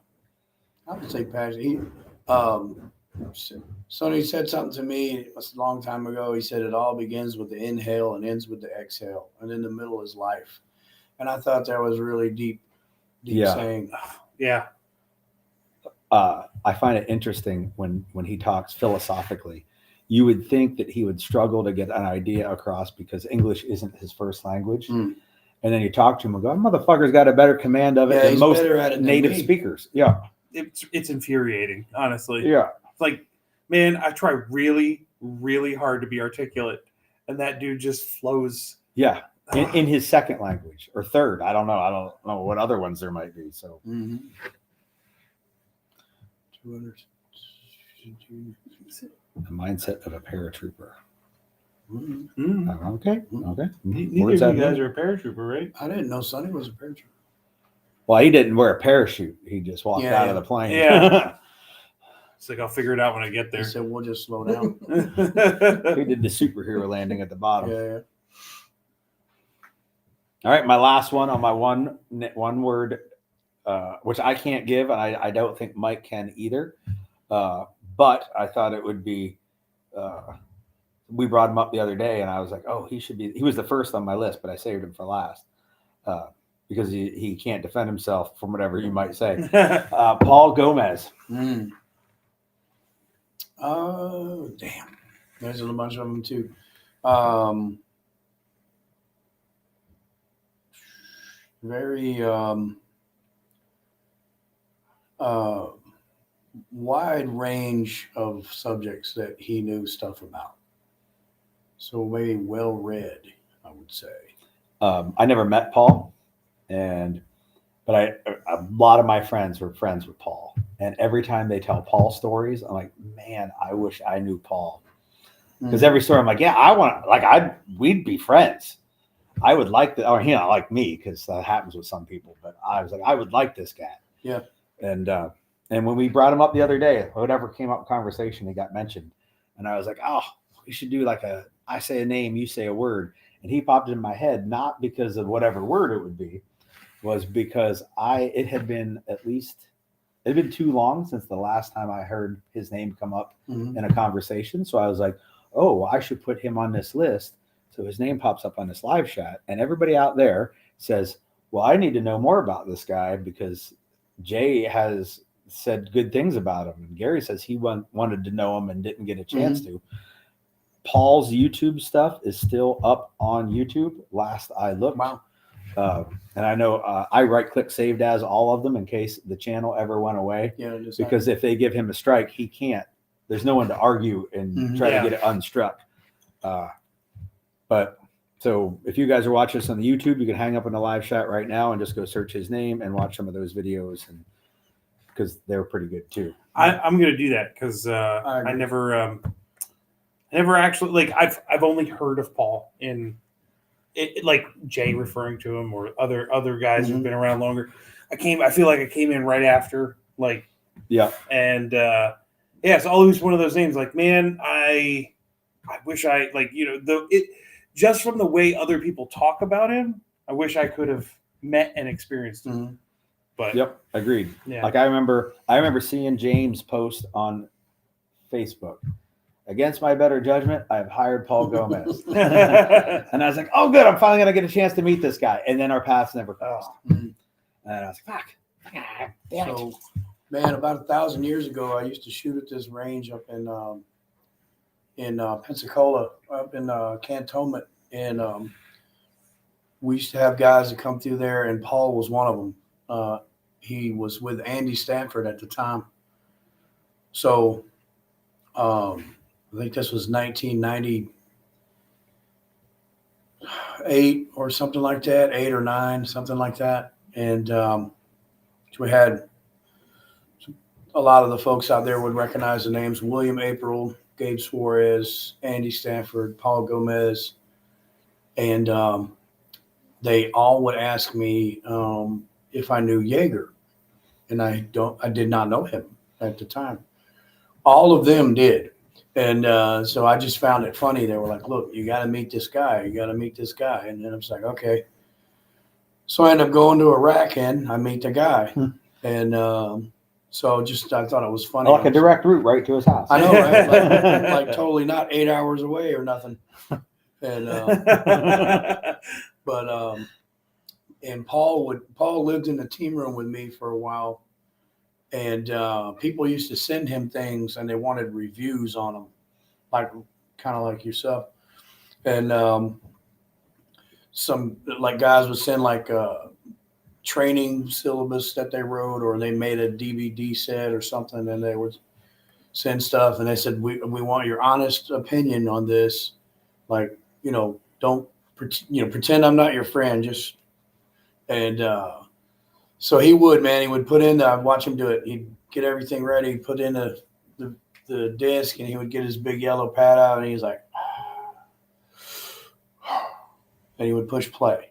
I would say passion. Sonny said something to me a long time ago. He said it all begins with the inhale and ends with the exhale, and in the middle is life. And I thought that was really deep saying. Yeah. I find it interesting when he talks philosophically. You would think that he would struggle to get an idea across because English isn't his first language. And then you talk to him and go, motherfucker's got a better command of it than most native speakers. Yeah. It's infuriating, honestly. Yeah. It's like, man, I try really, really hard to be articulate, and that dude just flows. Yeah. In his second language or third. I don't know. I don't know what other ones there might be. So. Mm-hmm. The mindset of a paratrooper. Mm-hmm. Okay. Neither of you guys are a paratrooper, right? I didn't know Sonny was a paratrooper. Well, he didn't wear a parachute. He just walked out of the plane. Yeah. It's like, I'll figure it out when I get there. He said, we'll just slow down. He did the superhero landing at the bottom. Yeah. All right, my last one on my one word, which I can't give, and I don't think Mike can either. But I thought it would be. We brought him up the other day, and I was like, "Oh, he should be." He was the first on my list, but I saved him for last because he can't defend himself from whatever you might say. Paul Gomez. Oh, damn! There's a bunch of them too. Very wide range of subjects that he knew stuff about. So maybe well read, I would say. I never met Paul, but a lot of my friends were friends with Paul, and every time they tell Paul stories, I'm like, man, I wish I knew Paul, because every story I'm like, yeah, we'd be friends. I would like like me, because that happens with some people. But I was like, I would like this guy. Yeah. And when we brought him up the other day, whatever came up in conversation, he got mentioned, and I was like, oh, we should do like I say a name, you say a word, and he popped in my head, not because of whatever word it would be, was because it had been too long since the last time I heard his name come up in a conversation. So I was like, oh, I should put him on this list. So his name pops up on this live chat, and everybody out there says, well, I need to know more about this guy because Jay has said good things about him. And Gary says he wanted to know him and didn't get a chance to. Paul's YouTube stuff is still up on YouTube. Last I looked. Wow. And I know I right-click saved as all of them in case the channel ever went away. Yeah, because if they give him a strike, he can't. There's no one to argue and try to get it unstruck. But so if you guys are watching this on the YouTube, you can hang up in the live chat right now and just go search his name and watch some of those videos, and because they're pretty good too. I'm going to do that because I never actually, like, I've only heard of Paul in like Jay referring to him or other guys who've Mhm. been around longer. I feel like I came in right after, like, Yeah. and yeah, it's always one of those names. Like, man, I wish I just from the way other people talk about him, I wish I could have met and experienced him. Mhm. But Yep. Agreed. yeah, Like I remember seeing James post on Facebook. Against my better judgment, I've hired Paul Gomez. And I was like, oh, good. I'm finally going to get a chance to meet this guy. And then our paths never crossed. Mhm. And I was like, fuck. So, man, about 1,000 years ago, I used to shoot at this range up in Pensacola, up in Cantonment, and we used to have guys that come through there, and Paul was one of them. He was with Andy Stanford at the time. So, I think this was 1998 or something like that, 8 or 9, something like that, and we had a lot of the folks out there would recognize the names: William April, Gabe Suarez, Andy Stanford, Paul Gomez, and they all would ask me if I knew Jaeger, and I did not know him at the time. All of them did, and so I just found it funny. They were like, "Look, you got to meet this guy. You got to meet this guy," and then I was like, "Okay." So I end up going to Iraq, and I meet the guy, and so I thought it was funny. Like a direct route right to his house. I know, right? Like totally not 8 hours away or nothing. And and Paul lived in the team room with me for a while, and people used to send him things, and they wanted reviews on them, like kind of like yourself, and some like guys would send like training syllabus that they wrote, or they made a DVD set or something, and they would send stuff, and they said, we want your honest opinion on this. Like, don't pretend I'm not your friend. Just, and so he would put in, I'd watch him do it. He'd get everything ready, put in the disc, and he would get his big yellow pad out, and he's like, and he would push play.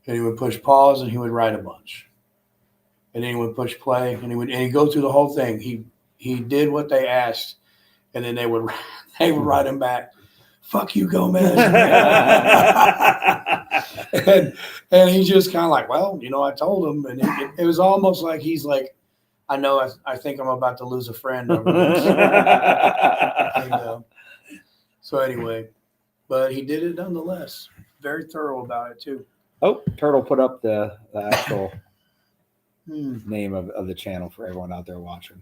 And he would push pause, and he would write a bunch. And then he would push play, and he'd go through the whole thing. He did what they asked, and then they would write him back, "Fuck you, Gomez." and he's just kind of like, well, I told him, and it was almost like he's like, I know, I think I'm about to lose a friend over this. And, so anyway, but he did it nonetheless. Very thorough about it too. Oh, Turtle put up the actual name of the channel for everyone out there watching.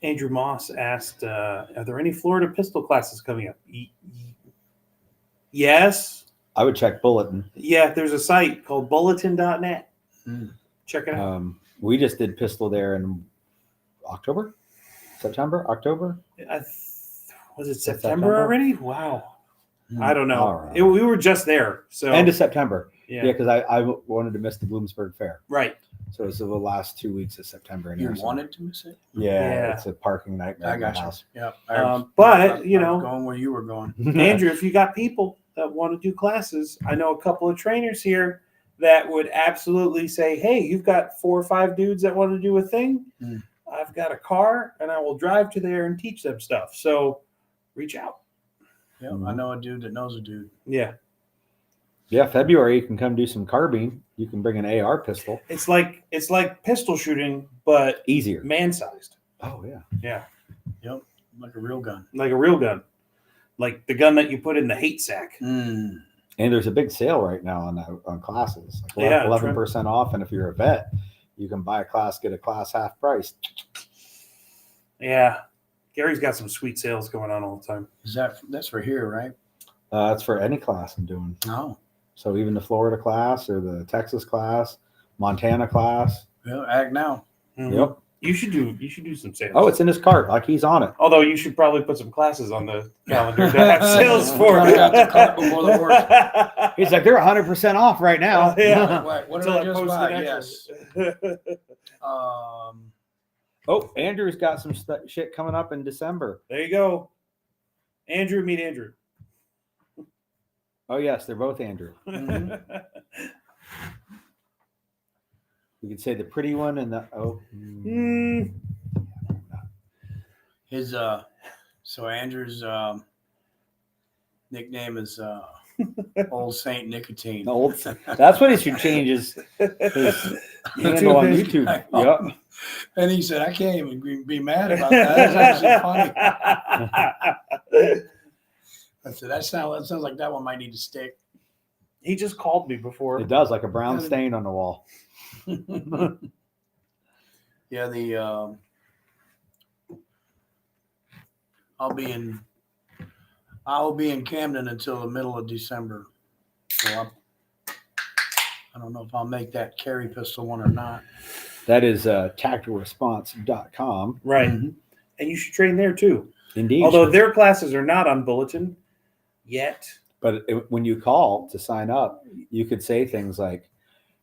Andrew Moss asked, "Are there any Florida pistol classes coming up?" Yes. I would check Bulletin. Yeah, there's a site called bulletin.net. Check it out. We just did pistol there in October. Was it September already? Wow. I don't know. Right. We were just there. So end of September. Yeah, because I wanted to miss the Bloomsburg Fair. Right. So it's the last 2 weeks of September. You wanted to miss it? Yeah, it's a parking nightmare. I got you. House. Yeah. But going where you were going, Andrew, if you got people that want to do classes, I know a couple of trainers here that would absolutely say, "Hey, you've got 4 or 5 dudes that want to do a thing. I've got a car, and I will drive to there and teach them stuff." So reach out. Yeah, I know a dude that knows a dude. Yeah. Yeah, February you can come do some carbine. You can bring an AR pistol. It's like pistol shooting, but easier, man-sized. Oh yeah. Yeah. Yep, like a real gun. Like a real gun, like the gun that you put in the hate sack. And there's a big sale right now on classes. Like 11% off, and if you're a vet, you can buy a class, get a class half price. Yeah, Gary's got some sweet sales going on all the time. That's for here, right? That's for any class I'm doing. Oh. So even the Florida class or the Texas class, Montana class. Yeah, act now. Mm-hmm. Yep. You should do some sales. Oh, it's in his cart. Like he's on it. Although you should probably put some classes on the calendar to have sales for. I got the cart before the horse. He's like, they're 100% off right now. Yeah. What did I just buy? Yes. Oh, Andrew's got some shit coming up in December. There you go. Andrew, meet Andrew. Oh yes, they're both Andrew. Mhm. We could say the pretty one and the His so Andrew's nickname is Old Saint Nicotine. the old. That's what he should change his handle on YouTube. Yep. And he said, "I can't even be mad about that. That's actually funny." I said, "That sounds like that one might need to stick." He just called me before. It does, like a brown stain on the wall. Yeah, I'll be in Camden until the middle of December. So I don't know if I'll make that carry pistol one or not. That is tacticalresponse.com. Right. Mhm. And you should train there too. Indeed. Although their classes are not on Bulletin yet. But when you call to sign up, you could say things like,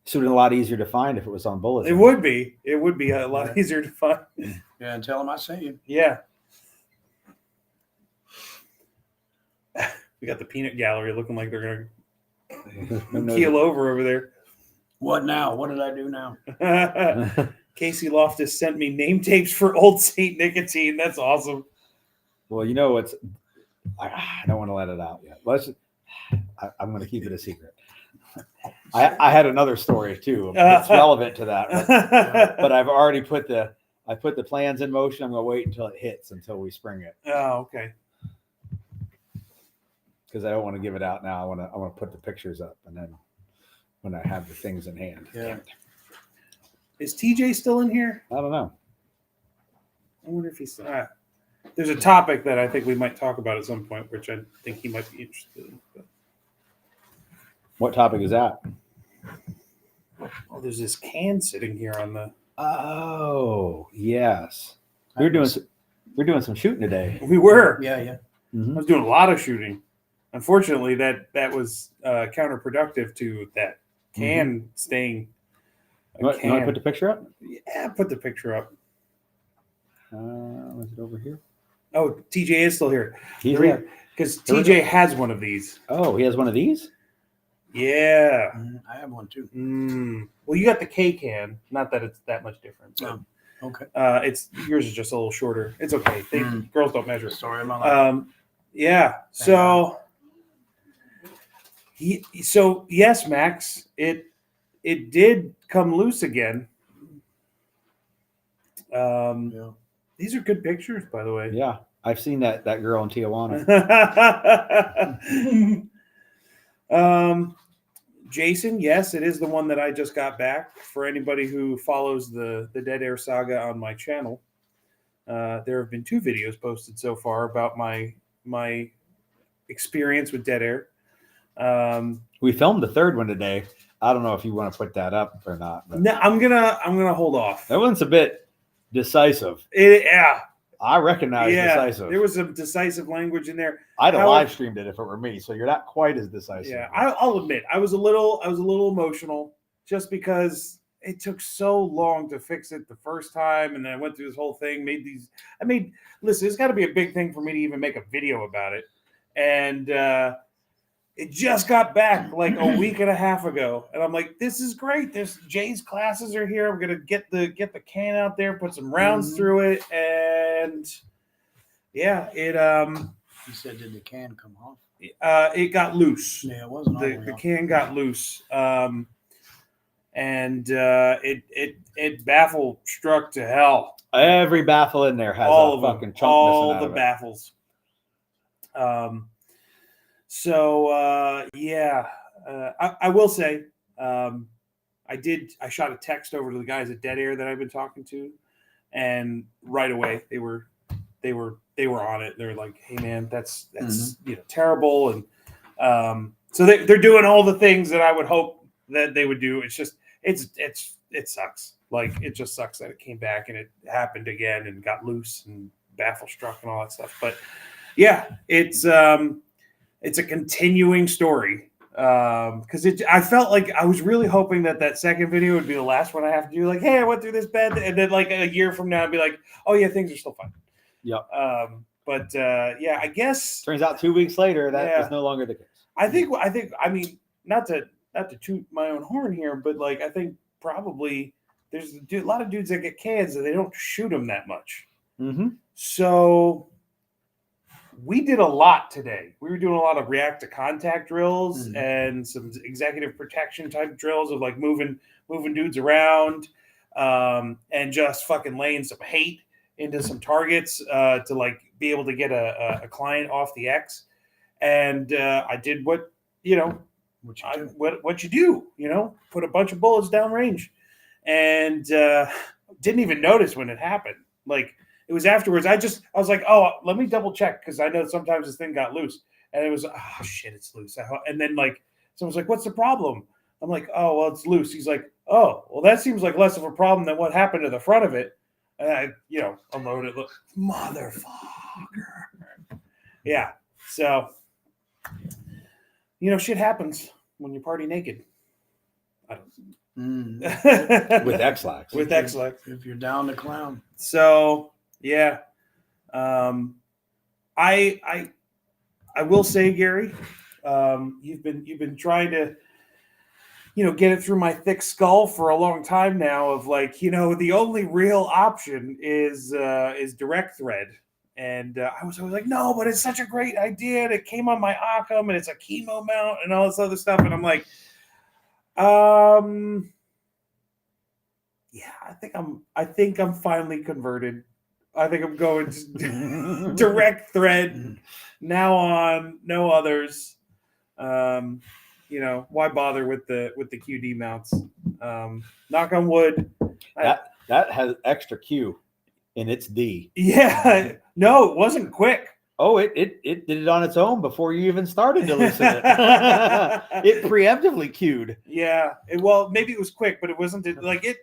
"This would be a lot easier to find if it was on Bulletin." It would be. It would be a lot easier to find. Yeah, and tell them I sent you. Yeah. We got the peanut gallery looking like they're going to keel over there. What now? What did I do now? Casey Loftus sent me name tapes for Old Saint Nicotine. That's awesome. Well, you know what's. I don't want to let it out yet. I'm going to keep it a secret. I had another story too that's relevant to that, but I've already put the plans in motion. I'm going to wait until it hits until we spring it Oh, okay. because I don't want to give it out now. I want to put the pictures up and then when I have the things in hand. Yeah. Is TJ still in here? I don't know. I wonder if he's. There's a topic that I think we might talk about at some point, which I think he might be interested in. But. What topic is that? Oh, there's this can sitting here on the. Oh yes, we're doing some shooting today. We were. Yeah, yeah. I was doing a lot of shooting. Unfortunately, that was counterproductive to that can staying. You want to put the picture up? Yeah, put the picture up. Is it over here? Oh, TJ is still here. He's here. Because TJ has one of these. Oh, he has one of these? Yeah. I have one too. Well, you got the K can. Not that it's that much different. But, Okay. it's yours is just a little shorter. It's okay. Girls don't measure. Sorry about that. Yeah. So yes, Max, it did come loose again. Yeah. These are good pictures, by the way. Yeah, I've seen that girl in Tijuana. Jason, yes, it is the one that I just got back. For anybody who follows the Dead Air saga on my channel, there have been 2 videos posted so far about my experience with Dead Air. We filmed the 3rd one today. I don't know if you want to put that up or not. But No, I'm gonna hold off. that one's a bit decisive. Yeah, I recognize decisive. there was some decisive language in there. I'd have live streamed it if it were me, so you're not quite as decisive. Yeah, I'll admit I was a little emotional just because it took so long to fix it the first time, and then I went through this whole thing. Listen, it's got to be a big thing for me to even make a video about it, and it just got back like a week and a half ago, and I'm like, this is great. Jay's classes are here. I'm gonna get the can out there, put some rounds through it, and yeah, it You said, did the can come off? it got loose. Yeah, it wasn't all the way The off. can got loose, and it baffle struck to hell. Every baffle in there has All a of them, fucking chunk all missing out the of it. baffles. I will say, I shot a text over to the guys at Dead Air that I've been talking to, and right away they were on it. They're like, "Hey man, that's terrible," and so they're doing all the things that I would hope that they would do. It's just it sucks. Like, it just sucks that it came back and it happened again and got loose and baffle struck and all that stuff. But yeah, it's a continuing story. Because I felt like I was really hoping that second video would be the last one I have to do. Like, hey, I went through this bed, and then like a year from now, I'd be like, oh yeah, things are still fine. Yep. But I guess Turns out 2 weeks later, that is no longer the case. I think I mean not to toot my own horn here, but like I think probably there's a lot of dudes that get cans and they don't shoot them that much. Mm-hmm. So we did a lot today. We were doing a lot of react to contact drills and some executive protection type drills of like moving dudes around and just fucking laying some hate into some targets to like be able to get a client off the X. And I did what what you do, put a bunch of bullets downrange, and didn't even notice when it happened. Like it was afterwards. I was like, oh, let me double check because I know sometimes this thing got loose, and it was oh shit, it's loose. And then like someone's like, what's the problem? I'm like, oh well, it's loose. He's like, oh well, that seems like less of a problem than what happened to the front of it. And I unload it. Look, motherfucker. Yeah. So. Shit happens when you party naked. I don't. With X-Lax. With X-Lax. If you're down to clown. So yeah, I will say, Gary, you've been trying to, get it through my thick skull for a long time now. Of like, the only real option is direct thread. And I was always like, no, but it's such a great idea. And it came on my Occam and it's a chemo mount and all this other stuff. And I'm like, yeah, I think I'm finally converted. I think I'm going to direct thread now on, no others. Why bother with the QD mounts? Knock on wood. That has extra Q in its D. Yeah. No, it wasn't quick. Oh, it did it on its own before you even started to loosen it. It preemptively queued. Yeah. Well, maybe it was quick, but it wasn't like it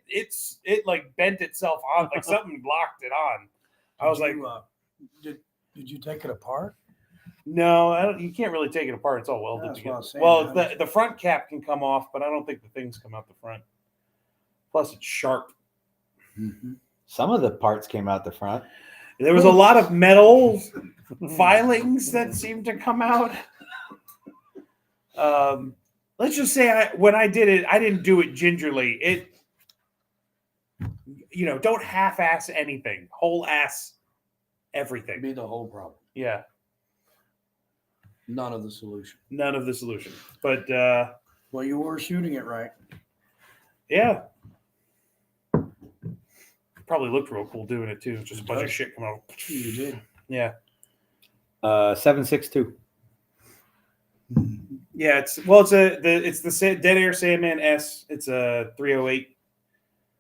like bent itself on, like something blocked it on. I was like, did you take it apart? No, you can't really take it apart. It's all welded together. Well, the front cap can come off, but I don't think the things come out the front. Plus, it's sharp. Mm-hmm. Some of the parts came out the front. There was a lot of metal filings that seemed to come out. Let's just say when I did it, I didn't do it gingerly. Don't half-ass anything. Whole ass everything. Be the whole problem. Yeah. None of the solution. None of the solution. But well, you were shooting it right. Yeah. Probably looked real cool doing it too. Just a bunch of shit coming out. You did. Yeah. 7.62. Yeah, it's the Dead Air Sandman S. It's a 308.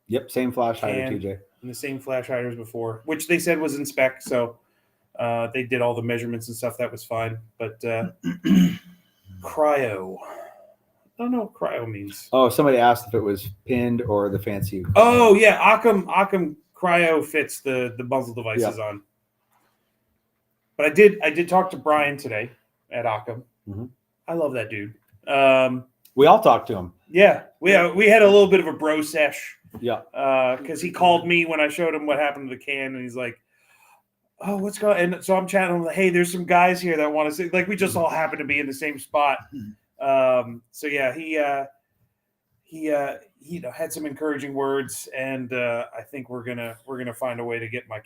Yep, same flash hider, TJ. And the same flash hiders before, which they said was in spec. So they did all the measurements and stuff. That was fine. But cryo. I don't know what cryo means. Oh, somebody asked if it was pinned or the fancy. Oh yeah, Occam cryo fits the muzzle devices on. But I did talk to Brian today at Occam. Mm-hmm. I love that dude. We all talked to him. Yeah, we had a little bit of a bro sesh. Yeah. Because he called me when I showed him what happened to the can, and he's like, "Oh, what's going?" And so I'm chatting. I'm like, "Hey, there's some guys here that want to see." Like, we just all happen to be in the same spot. So yeah, he had some encouraging words, and I think we're gonna find a way to get my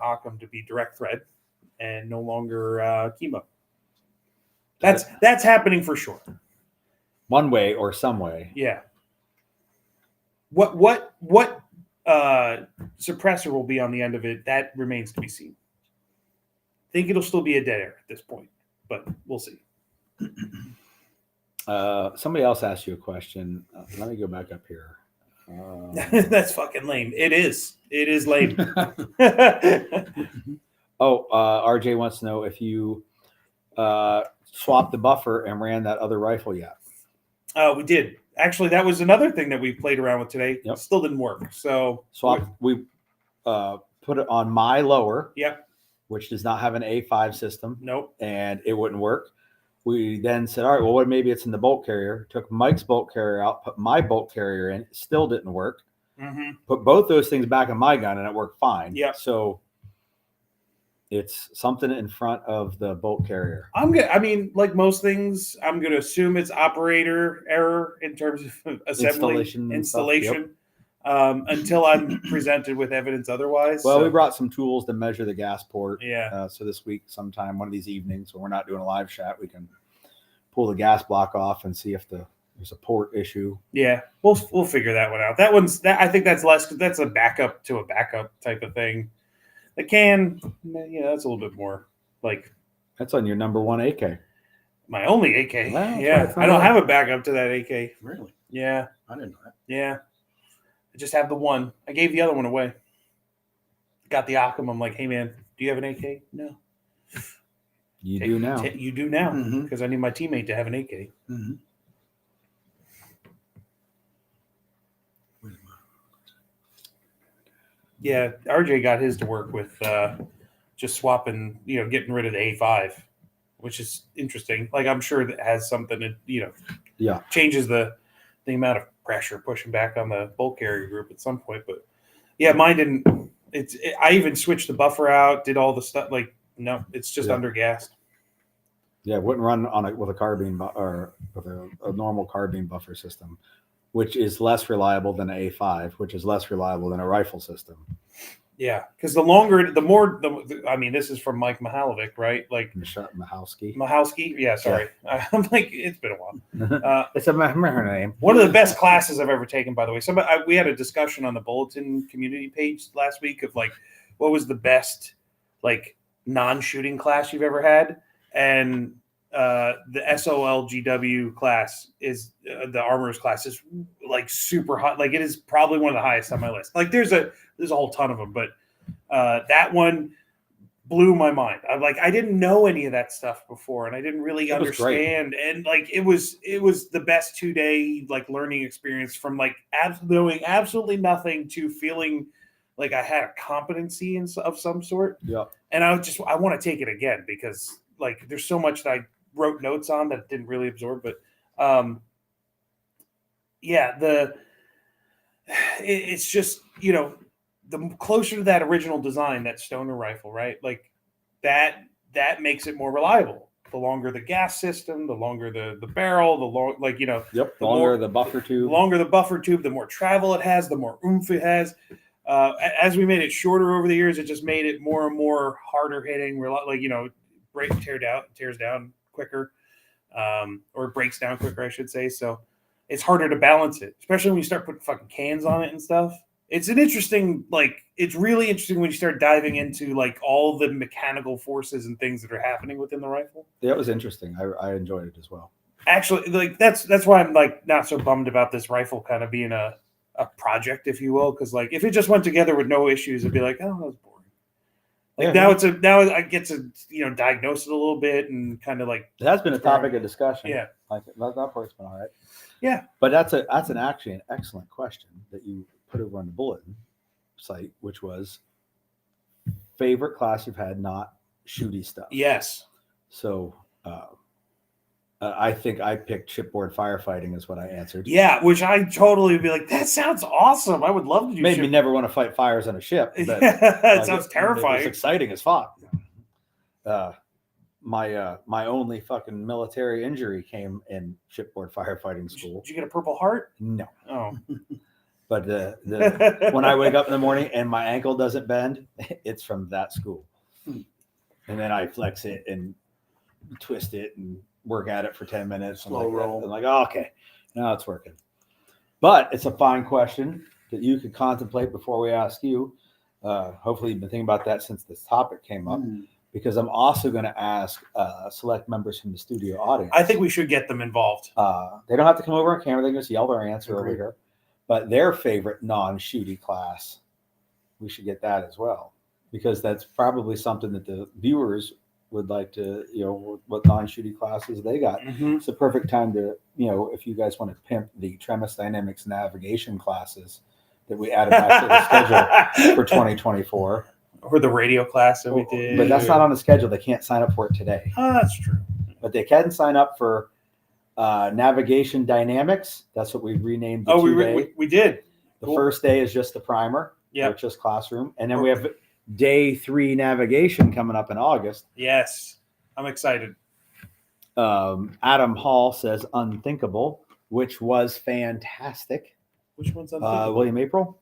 Occam to be direct thread and no longer chemo. That's happening for sure. One way or some way. Yeah. What suppressor will be on the end of it? That remains to be seen. I think it'll still be a dead air at this point, but we'll see. Somebody else asked you a question. Let me go back up here. That's fucking lame. It is lame. RJ wants to know if you swapped the buffer and ran that other rifle yet. We did. Actually, that was another thing that we played around with today. Yep. Still didn't work. So we put it on my lower. Yep. Which does not have an A5 system. Nope. And it wouldn't work. We then said, all right, well, maybe it's in the bolt carrier. Took Mike's bolt carrier out, put my bolt carrier in. It still didn't work. Mm-hmm. Put both those things back in my gun, and it worked fine. Yeah. So It's something in front of the bolt carrier. I mean, like most things, I'm gonna assume it's operator error in terms of assembly installation. Until I'm presented with evidence otherwise. Well, we brought some tools to measure the gas port. Yeah. So this week, sometime, one of these evenings, when we're not doing a live chat, we can pull the gas block off and see if there's a port issue. Yeah, we'll figure that one out. I think that's less. That's a backup to a backup type of thing. The can, that's a little bit more like That's on your number one AK. my only AK. Well, Yeah, I don't have a backup to that AK. Really? Yeah, I didn't know that. yeah. I just have the one. I gave the other one away. Got the Occam. I'm like, hey man, do you have an AK? No. You do now. You do now Mhm. because I need my teammate to have an AK. Mm-hmm. Yeah, RJ got his to work with just swapping, getting rid of the A5, which is interesting. Like I'm sure that has something that Yeah. changes the amount of pressure pushing back on the bolt carrier group at some point. But yeah, mine didn't. I even switched the buffer out, did all the stuff. Like no, it's just undergassed. Yeah, it wouldn't run on with a carbine or with a normal carbine buffer system, which is less reliable than an A5, which is less reliable than a rifle system. Yeah, because the more. I mean, this is from Mike Mihalovic, right? Like Mahowski. Yeah, sorry. Yeah. I'm like, it's been a while. It's a name. One of the best classes I've ever taken, by the way. We had a discussion on the bulletin community page last week of like, what was the best like non-shooting class you've ever had, and the SOLGW class is the armorers class is like super hot. Like it is probably one of the highest on my list. Like there's a whole ton of them, but that one blew my mind. I didn't know any of that stuff before, and I didn't really understand. And like it was the best 2-day like learning experience from like knowing absolutely nothing to feeling like I had a competency of some sort. Yeah. And I want to take it again because like there's so much that I wrote notes on that didn't really absorb. But it's just the closer to that original design, that Stoner rifle, right? Like that makes it more reliable. The longer the gas system, the longer the barrel, the longer the buffer tube. The longer the buffer tube, the more travel it has, the more oomph it has. As we made it shorter over the years, it just made it more and more harder hitting. Tears down quicker, or breaks down quicker, I should say. So it's harder to balance it, especially when you start putting fucking cans on it and stuff. It's it's really interesting when you start diving into like all the mechanical forces and things that are happening within the rifle. Yeah, it was interesting. I enjoyed it as well. Actually, like that's why I'm like not so bummed about this rifle kind of being a project, if you will, because like if it just went together with no issues, it'd be like, oh, that was boring. Like now I get to diagnose it a little bit and kind of like it has been a topic of discussion. Yeah, like that part's been all right. Yeah, but that's actually an excellent question that you put over on the bulletin site, which was favorite class you've had, not shooty stuff. Yes. So I think I picked shipboard firefighting is what I answered. Yeah, which I totally would be like, that sounds awesome. I would love to do. Made me never want to fight fires on a ship. But it sounds terrifying. It's exciting as fuck. My only fucking military injury came in shipboard firefighting school. Did you get a Purple Heart? No. Oh. But when I wake up in the morning and my ankle doesn't bend, it's from that school. And then I flex it and twist it and work at it for 10 minutes. Slow roll. I'm like, oh, okay, now it's working. But it's a fine question that you could contemplate before we ask you. Hopefully you've been thinking about that since this topic came up, because I'm also going to ask select members from the studio audience. I think we should get them involved. They don't have to come over on camera. They can just yell their answer over here. But their favorite non-shooty class, we should get that as well, because that's probably something that the viewers would like to, what non-shooty classes they got. Mm-hmm. It's the perfect time to, if you guys want to pimp the Tremis Dynamics navigation classes that we added back to the schedule for 2024. Or the radio class that we did. But that's not on the schedule. They can't sign up for it today. Oh, that's true. But they can sign up for navigation dynamics. That's what we renamed the we did. The first day is just the primer. Yeah. It's just classroom. And then we have day 3 navigation coming up in August. Yes, I'm excited. Adam Hall says Unthinkable, which was fantastic. Which one's unthinkable? William April,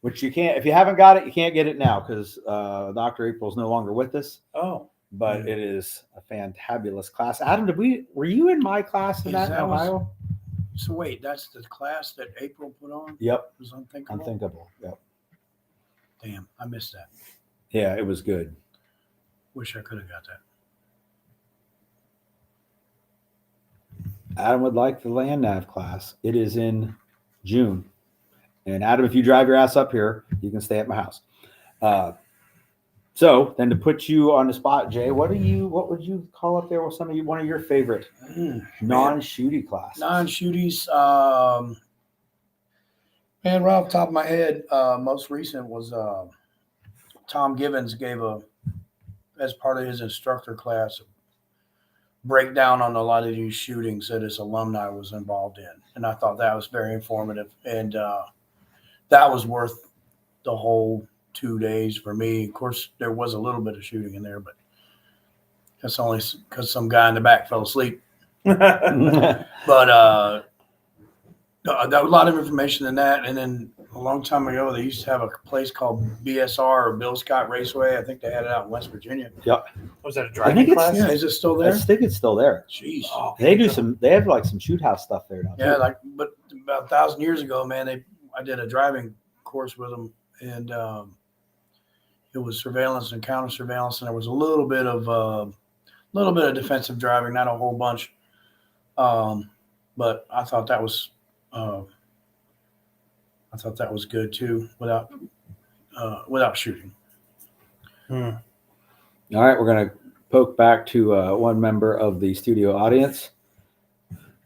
which you can't, if you haven't got it, you can't get it now because Dr. April is no longer with us. Oh, But it is a fantabulous class. Adam, were you in my class in that in Ohio? So wait, that's the class that April put on? Yep. It was Unthinkable? Unthinkable. Yep. Damn, I missed that. Yeah, it was good. Wish I could have got that. Adam would like the land nav class. It is in June. And Adam, if you drive your ass up here, you can stay at my house. So then to put you on the spot, Jay, what would you call up there with one of your favorite non-shooty classes? Non-shooties, man, right off the top of my head, most recent was Tom Givens gave as part of his instructor class, breakdown on a lot of these shootings that his alumni was involved in. And I thought that was very informative. And that was worth the whole 2 days for me. Of course, there was a little bit of shooting in there, but that's only because some guy in the back fell asleep. But that was a lot of information in that. And then a long time ago, they used to have a place called BSR or Bill Scott Raceway. I think they had it out in West Virginia. Yep. Was that a I driving think class? Yeah, is it still I there? think it's still there. Jeez. Oh, They have like some shoot house stuff there now. Yeah, too. but about 1,000 years ago, man, I did a driving course with them, and it was surveillance and counter surveillance, and there was a little bit of defensive driving, not a whole bunch, but I thought that was good too, without shooting. All right, we're gonna poke back to one member of the studio audience.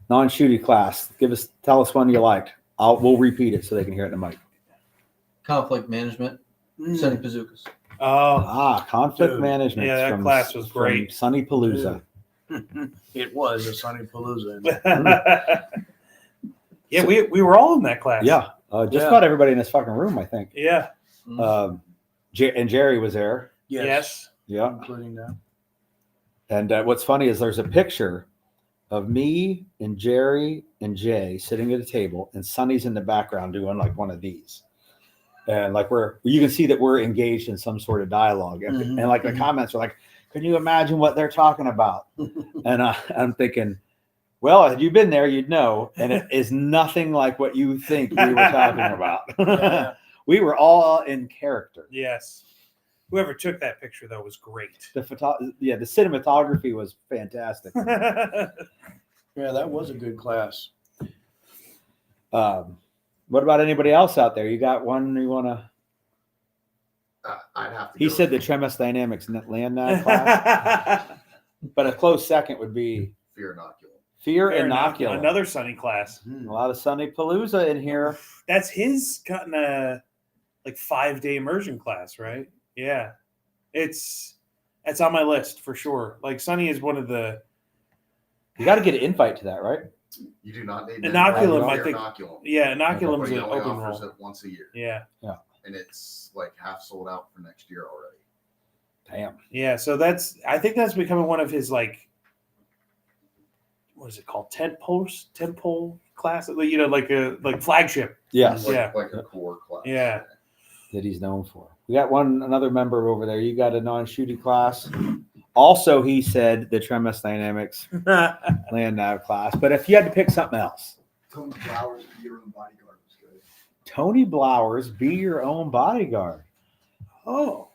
Non-shooty class. Tell us one you liked. We'll repeat it so they can hear it in the mic. Conflict management, sending bazookas. Oh, Conflict Dude. management. Yeah, that class was great. Sunny Palooza. It was a Sunny Palooza. yeah, we were all in that class. Yeah, just about everybody in this fucking room, I think. Yeah. And Jerry was there. Yes. Yeah. Including that. And what's funny is there's a picture of me and Jerry and Jay sitting at a table, and Sonny's in the background doing like one of these. And like you can see that we're engaged in some sort of dialogue. And like the comments are like, can you imagine what they're talking about? And I'm thinking, well, had you been there, you'd know. And it is nothing like what you think we were talking about. Yeah. We were all in character. Yes. Whoever took that picture though was great. The cinematography was fantastic. Yeah, that was a good class. What about anybody else out there? You got one you want to? I'd have to. He go said the with Tremis Dynamics land nav class, but a close second would be Fear Inoculum. Fear Fair enough. Inoculum. Another Sunny class. A lot of Sunny Palooza in here. That's his kind of like 5-day immersion class, right? Yeah. It's on my list for sure. Like Sunny is one of the You got to get an invite to that, right? You do not need Inoculum, Fear I think. Inoculum. Yeah, Inoculum's But he an only open offers roll. it once a year, Yeah. and it's like half sold out for next year already. Damn. Yeah, so I think that's becoming one of his like what is it called? Tentpole class, you know, like flagship. Yes. Yeah. Like a core class. Yeah. That he's known for. We got another member over there. You got a non-shooting class. Also, he said the Tremis Dynamics land nav class. But if you had to pick something else, Tony Flowers, Be Your Own Bodyguard was good. Tony Blowers, Be Your Own Bodyguard. Oh.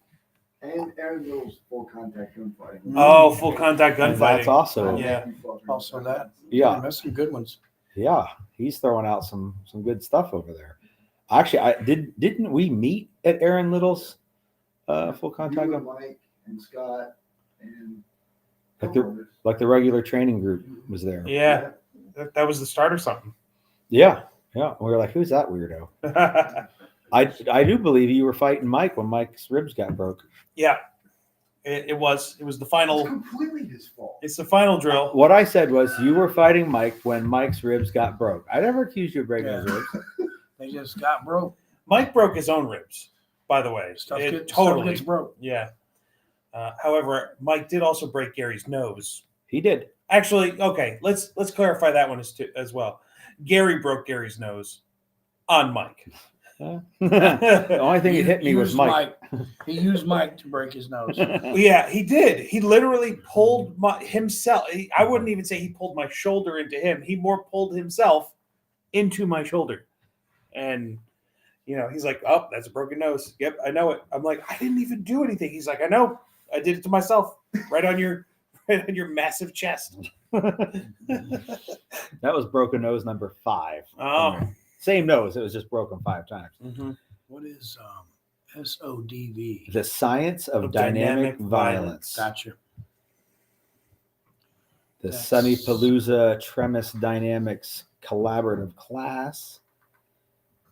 And Aaron Little's Full Contact Gunfighting. Oh, full contact And gunfighting. that's also, Yeah. Also that. yeah. That's some good ones. Yeah, he's throwing out some good stuff over there. Actually, didn't we meet at Aaron Little's full contact? You and Mike and Scott and Like the regular training group was there. Yeah. That was the start of something. Yeah. We were like, who's that weirdo? I do believe you were fighting Mike when Mike's ribs got broke. Yeah. It was the It's final. completely his fault. It's the final drill. What I said was you were fighting Mike when Mike's ribs got broke. I never accused you of breaking his ribs. They just got broke. Mike broke his own ribs. by the way. Stuff It gets, totally. stuff gets broke. Yeah. However, Mike did also break Gary's nose. He did. Actually, okay, let's clarify that one as well. Gary broke Gary's nose on Mike. The only thing that hit me was Used Mike. He used Mike to break his nose. Yeah, he did. He literally pulled himself. I wouldn't even say he pulled my shoulder into him. He more pulled himself into my shoulder. And, he's like, oh, that's a broken nose. Yep, I know it. I'm like, I didn't even do anything. He's like, I know. I did it to myself right on your massive chest. That was broken nose number 5. Oh. Same nose. It was just broken 5 times. Mm-hmm. What is SODV? The Science of Dynamic Violence. Gotcha. The That's- Sunny Palooza Tremis Dynamics Collaborative Class.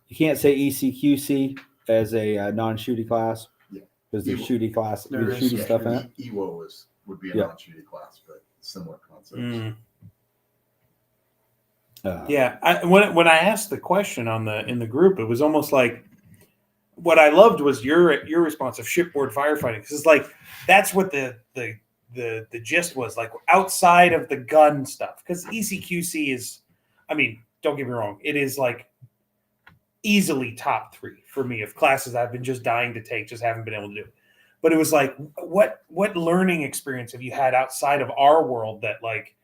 You can't say ECQC as a non-shooty class. Yeah. Because there's shooty class, There there's is, shooty yeah. stuff in it. EWO would be a Yeah. non-shooting class, but similar concepts. Mm. Uh, Yeah, when I asked the question in the group, it was almost like what I loved was your response of shipboard firefighting, because it's like that's what the gist was, like outside of the gun stuff. Because ECQC is, I mean, don't get me wrong, it is like easily top 3 for me of classes I've been just dying to take, just haven't been able to do. But it was like, what learning experience have you had outside of our world that like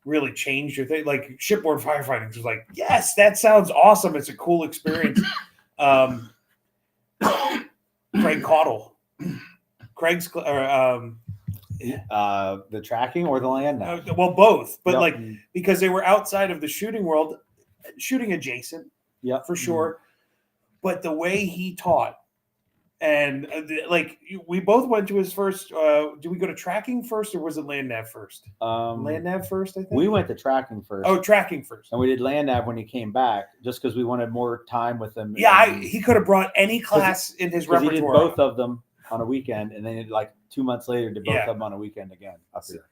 really changed your thing? Like shipboard firefighting was like, yes, that sounds awesome. It's a cool experience. Craig Caudle, the tracking or the land now? well, both, but Yep. like because they were outside of the shooting world, shooting adjacent, Yeah, for sure. But the way he taught, and like we both went to his first. Did we go to tracking first, or was it land nav first? Land nav first, I think. We went to tracking first. Oh, tracking first. And we did land nav when he came back, just because we wanted more time with him. Yeah, And- he could have brought any class in his 'cause he repertoire. did both of them on a weekend, and then like 2 months later did both Yeah. of them on a weekend again up here.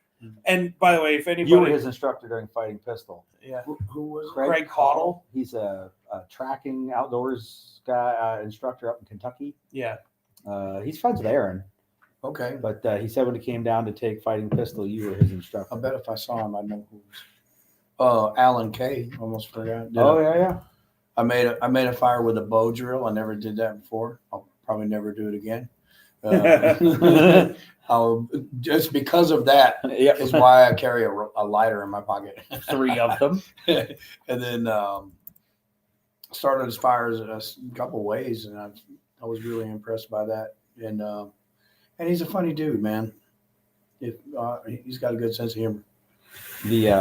And by the way, if anybody, You were his instructor during Fighting Pistol. yeah, Who was it? Craig Caudle. He's a tracking outdoors guy instructor up in Kentucky. Yeah, He's friends with Aaron, Okay. but he said when he came down to take Fighting Pistol, you were his instructor. I bet if I saw him, I'd know who it was. Alan Kay. Almost forgot. Oh yeah. I made a fire with a bow drill. I never did that before. I'll probably never do it again. Just because of that Yep. is why I carry a lighter in my pocket. 3 of them. And then started his fires a couple of ways, and I was really impressed by that. And he's a funny dude, man. He's got a good sense of humor.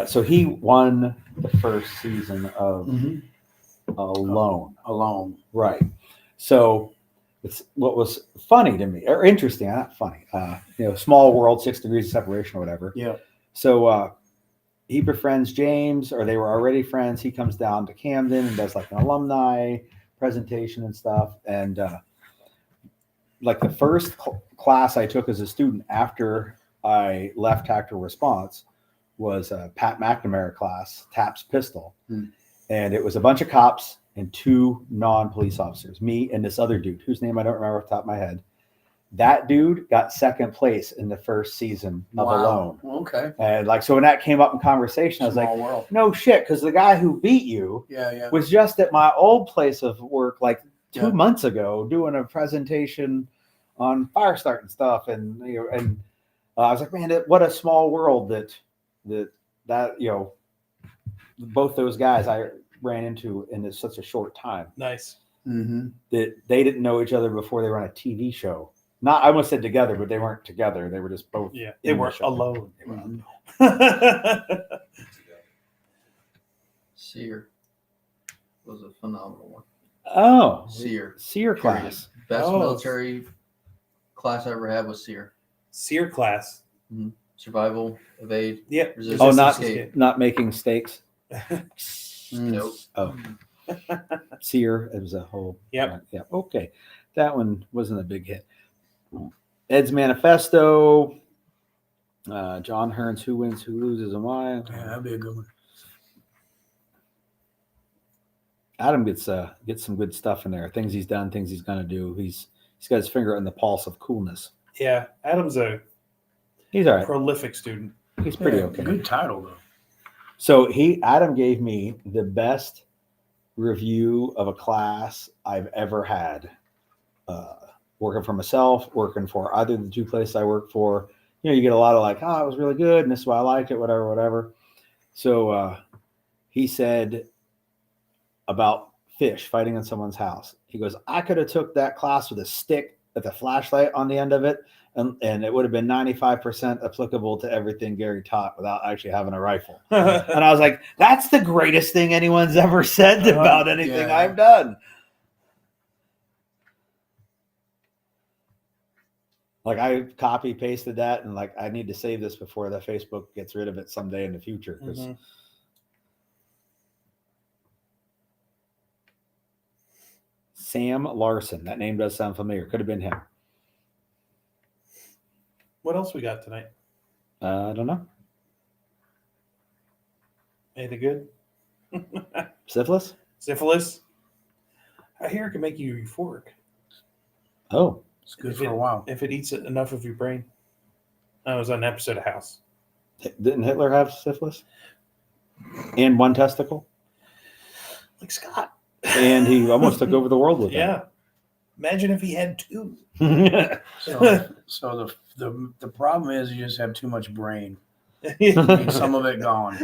So he won the first season of Alone. Alone. Right. So it's what was funny to me, or interesting, not funny. Small world, 6 degrees of separation or whatever. Yeah. So he befriends James, or they were already friends. He comes down to Camden and does like an alumni presentation and stuff. And like the first class I took as a student after I left Tactical Response was a Pat McNamara class, TAPS Pistol. And it was a bunch of cops and 2 non-police officers, me and this other dude whose name I don't remember off the top of my head. That dude got 2nd place in the first season of Alone. Okay. And like, so when that came up in conversation, I was Small like, world. no shit. Cause the guy who beat you Yeah. was just at my old place of work, like 2 Yeah. months ago, doing a presentation on fire starting stuff. And, I was like, man, what a small world that both those guys I ran into in such a short time nice. Mm-hmm. that they didn't know each other before they were on a TV show. Not, I almost said together, but they weren't together. They were just both. Yeah, in they the were show. alone. They were alone. Sear was a phenomenal one. Oh, Sear. Seer class. Best Oh. military class I ever had was Sear. Seer class. Survival, evade, Yep. resistance, Oh, not escape. not making steaks. Nope. Oh, Seer. It was a whole. Yep. Yeah. Okay, that one wasn't a big hit. Ed's Manifesto. John Hearn's Who Wins, Who Loses, and Why. Yeah, that'd be a good one. Adam gets some good stuff in there. Things he's done, things he's gonna do. He's He's got his finger on the pulse of coolness. Yeah, Adam's a He's all right. prolific student. He's pretty Yeah, okay. Good title though. So Adam gave me the best review of a class I've ever had. Working for myself, working for either of the two places I work for. You get a lot of like, oh, it was really good, and this is why I liked it, whatever. So he said about fish fighting in someone's house. He goes, I could have took that class with a stick with a flashlight on the end of it, and it would have been 95% applicable to everything Gary taught without actually having a rifle. And I was like, that's the greatest thing anyone's ever said about anything Yeah. I've done. Like I copy pasted that, and like I need to save this before the Facebook gets rid of it someday in the future. 'Cause Mhm. Sam Larson, that name does sound familiar. Could have been him. What else we got tonight? I don't know. Anything good? Syphilis? Syphilis? I hear it can make you euphoric Oh, It's good If for a while. if it eats enough of your brain. I was on an episode of House. didn't Hitler have syphilis? And one testicle? Like Scott. And he almost took over the world with Yeah. Imagine if he had two. it. So the problem is you just have too much brain. You need some of it gone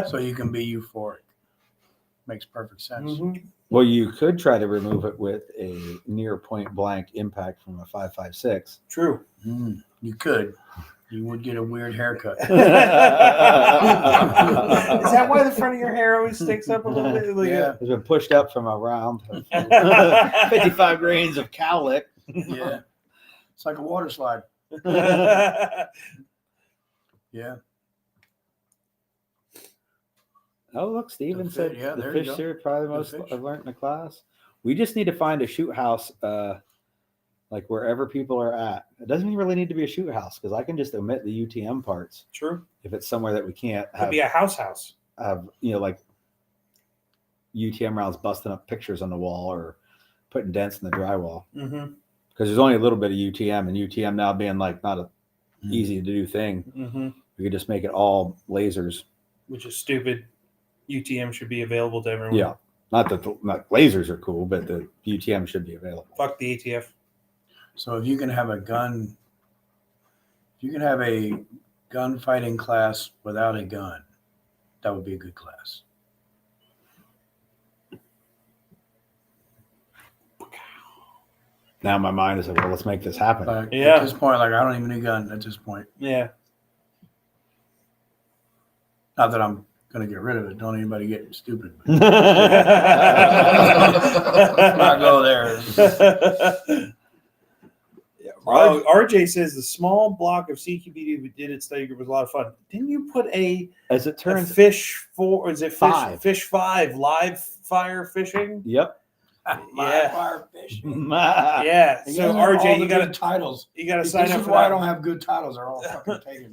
so you can be euphoric. Makes perfect sense. Mhm. Well, you could try to remove it with a near point blank impact from a 5.56. True. You could. You would get a weird haircut. Is that why the front of your hair always sticks up a little bit? Like, Yeah. It's been pushed up from around 55 grains of cowlick. Yeah. It's like a water slide. Yeah. Oh, look, Steven The said fi- yeah, the there you fish go. series probably the The most fish. I've learned in the class. We just need to find a shoot house, like wherever people are at. It doesn't really need to be a shoot house because I can just omit the UTM parts True. if it's somewhere that we can't Could have, be a house. like UTM rounds busting up pictures on the wall or putting dents in the drywall. Mm-hmm. Because there's only a little bit of UTM, and UTM now being like not a easy to do thing, Mm-hmm. we could just make it all lasers. Which is stupid. UTM should be available to everyone. Yeah, not that not lasers are cool, but the UTM should be available. Fuck the ATF. So if you can have a gunfighting class without a gun, that would be a good class. Now my mind is like, well, let's make this happen. Like, Yeah. At this point, like I don't even need a gun at this point. Yeah. Not that I'm gonna get rid of it. Don't anybody get stupid. But Let's not go there. Oh, RJ says the small block of CQBD we did at study group was a lot of fun. Didn't you put As it a turns, fish for? Is it fish? 5. Fish 5 live fire fishing? yep. Live fire fishing. Yeah. And So you have all RJ, the you gotta good titles. sign This up is for why I that. don't have good titles. They're all fucking taken.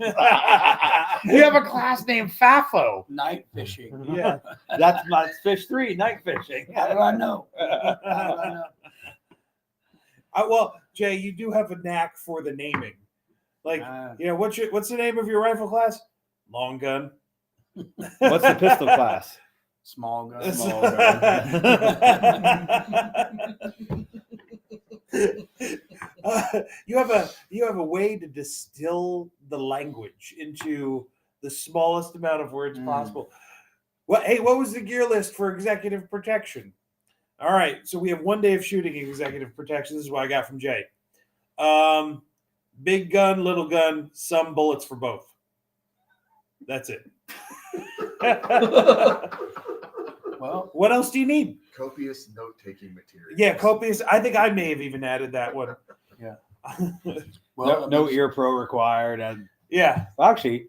You have a class named FAFO. Night fishing. Yeah. That's fish 3, night fishing. How do I know? How do I know? Well, Jay, you do have a knack for the naming. Like, what's the name of your rifle class? Long gun. What's the pistol class? Small gun. Small You have a way to distill the language into the smallest amount of words possible. What was the gear list for executive protection? All right, so we have 1 day of shooting executive protection. This is what I got from Jay. Big gun, little gun, some bullets for both. That's it. Well, What else do you need? Copious note-taking material. Yeah, copious. I think I may have even added that one. Yeah. No ear pro required. And Yeah, well, actually,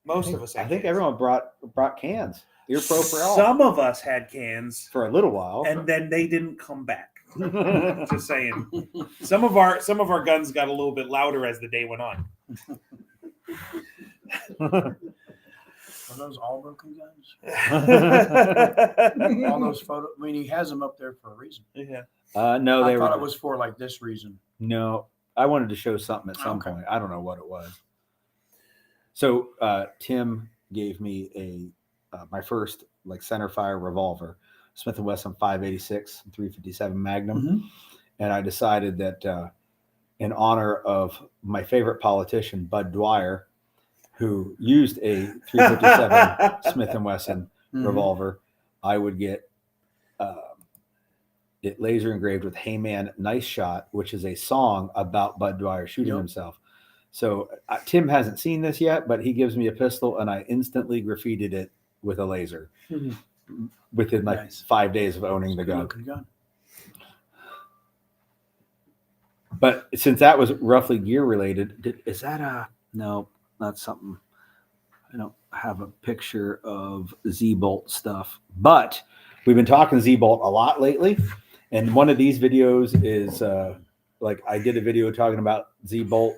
most of us. I had think cans. everyone brought cans. Ear pro for all Some of us had cans, for a little while. and then they didn't come back. Just saying. Some of our guns got a little bit louder as the day went on. Are those all broken guns? yeah. All those photos. I mean, he has them up there for a reason. No, they I thought were. it was for like this reason. No, I wanted to show something at some Okay. point. I don't know what it was. So Tim gave me my first like center fire revolver, Smith & Wesson 586 357 Magnum, Mhm. and I decided that in honor of my favorite politician Bud Dwyer, who used a 357 Smith & Wesson Mhm. revolver, I would get it laser engraved with "Hey Man, Nice Shot," which is a song about Bud Dwyer shooting Yep. himself. So Tim hasn't seen this yet, but he gives me a pistol, and I instantly graffitied it with a laser Mhm. within like Nice. 5 days of owning the Good gun. looking gun. But since that was roughly gear related, is that no? That's something. I don't have a picture of Z-Bolt stuff, but we've been talking Z-Bolt a lot lately, and one of these videos is like I did a video talking about Z-Bolt,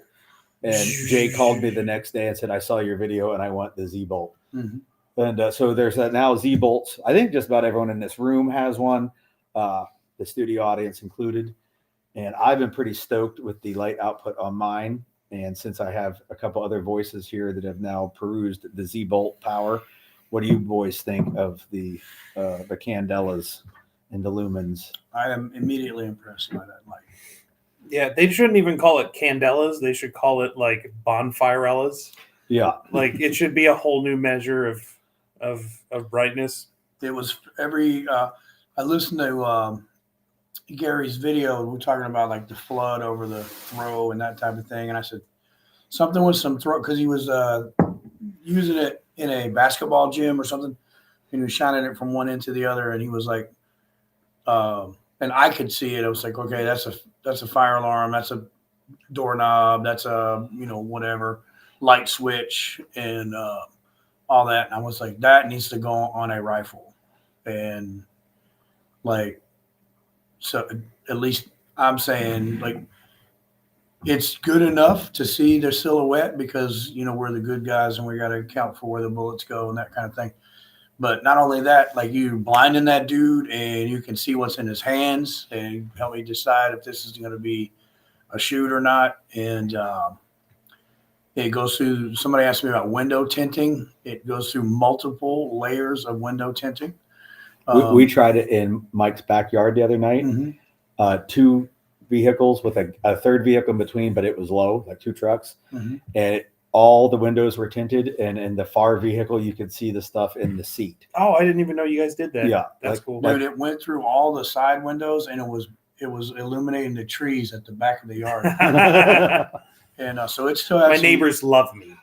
and Jay called me the next day and said, "I saw your video and I want the Z-Bolt." Mhm. And so there's now Z-Bolts. I think just about everyone in this room has one, the studio audience included. And I've been pretty stoked with the light output on mine. And since I have a couple other voices here that have now perused the Z-Bolt power, what do you boys think of the candelas and the lumens? I am immediately impressed by that light. Yeah, they shouldn't even call it candelas. They should call it like bonfirellas. Yeah, Like it should be a whole new measure of brightness. It was every. I listened to Gary's video. We're talking about like the flood over the throw and that type of thing, and I said something with some throw because he was using it in a basketball gym or something, and he was shining it from one end to the other, and he was like, and I could see it. I was like, okay, that's a fire alarm, that's a doorknob, that's a whatever light switch, and all that. And I was like, that needs to go on a rifle, and like, so at least I'm saying like it's good enough to see their silhouette because we're the good guys and we got to account for where the bullets go and that kind of thing. But not only that, like you blinding that dude and you can see what's in his hands and help me decide if this is going to be a shoot or not. And it goes through. Somebody asked me about window tinting. It goes through multiple layers of window tinting. we tried it in Mike's backyard the other night. Mhm. 2 vehicles with a third vehicle in between, but it was low, like 2 trucks. Mhm. And all the windows were tinted, and in the far vehicle, you could see the stuff in the seat. Oh, I didn't even know you guys did that. Yeah, That's like- cool. Dude, it went through all the side windows and it was illuminating the trees at the back of the yard. And so it still had My some, neighbors love me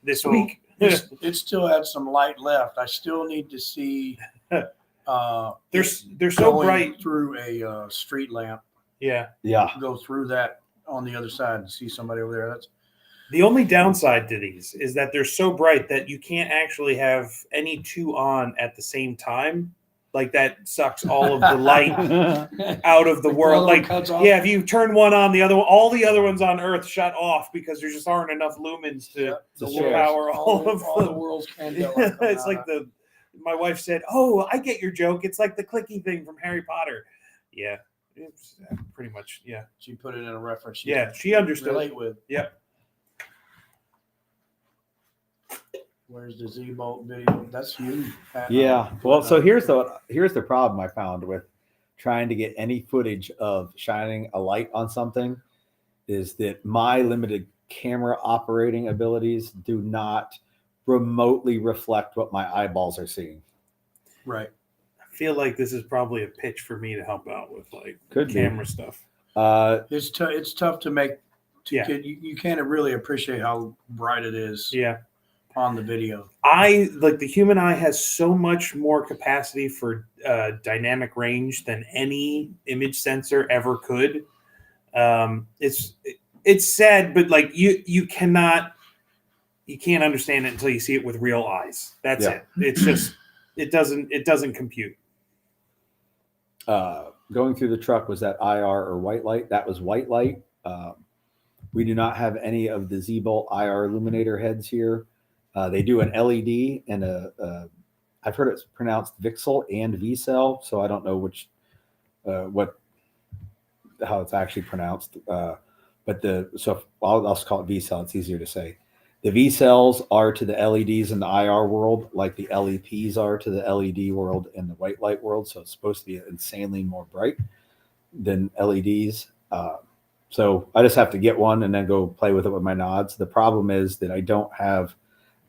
this week. it still had some light left. I still need to see They're so going bright. through a street lamp, Yeah. Yeah, go through that on the other side and see somebody over there. That's The only downside to these is that they're so bright that you can't actually have any 2 on at the same time. Like that sucks all of the light out of the world. Like, yeah, if you turn one on, all the other ones on Earth shut off because there just aren't enough lumens to power all of all the them. world's candela. It's like my wife said, "Oh, I get your joke. It's like the clicky thing from Harry Potter." Yeah, it's pretty much. Yeah, She put it in a reference. yeah, she understood. Relate with. Yep. Where's the Z-Bolt video? That's you. Pat. yeah. Well, so here's the problem I found with trying to get any footage of shining a light on something is that my limited camera operating abilities do not remotely reflect what my eyeballs are seeing. Right. I feel like this is probably a pitch for me to help out with like Could be. camera stuff. It's tough to make. Yeah. You can't really appreciate how bright it is Yeah. on the video. I like the human eye has so much more capacity for dynamic range than any image sensor ever could. It's sad, but like you can't understand it until you see it with real eyes. That's it. It's just it doesn't compute. Going through the truck, was that IR or white light? That was white light. We do not have any of the Z-Bolt IR illuminator heads here. They do an LED and I've heard it's pronounced Vixel and V-Cell, so I don't know which how it's actually pronounced. I'll call it V-Cell. It's easier to say. The V-cells are to the LEDs in the IR world like the LEPs are to the LED world in the white light world. So it's supposed to be insanely more bright than LEDs. So I just have to get one and then go play with it with my nods. The problem is that I don't have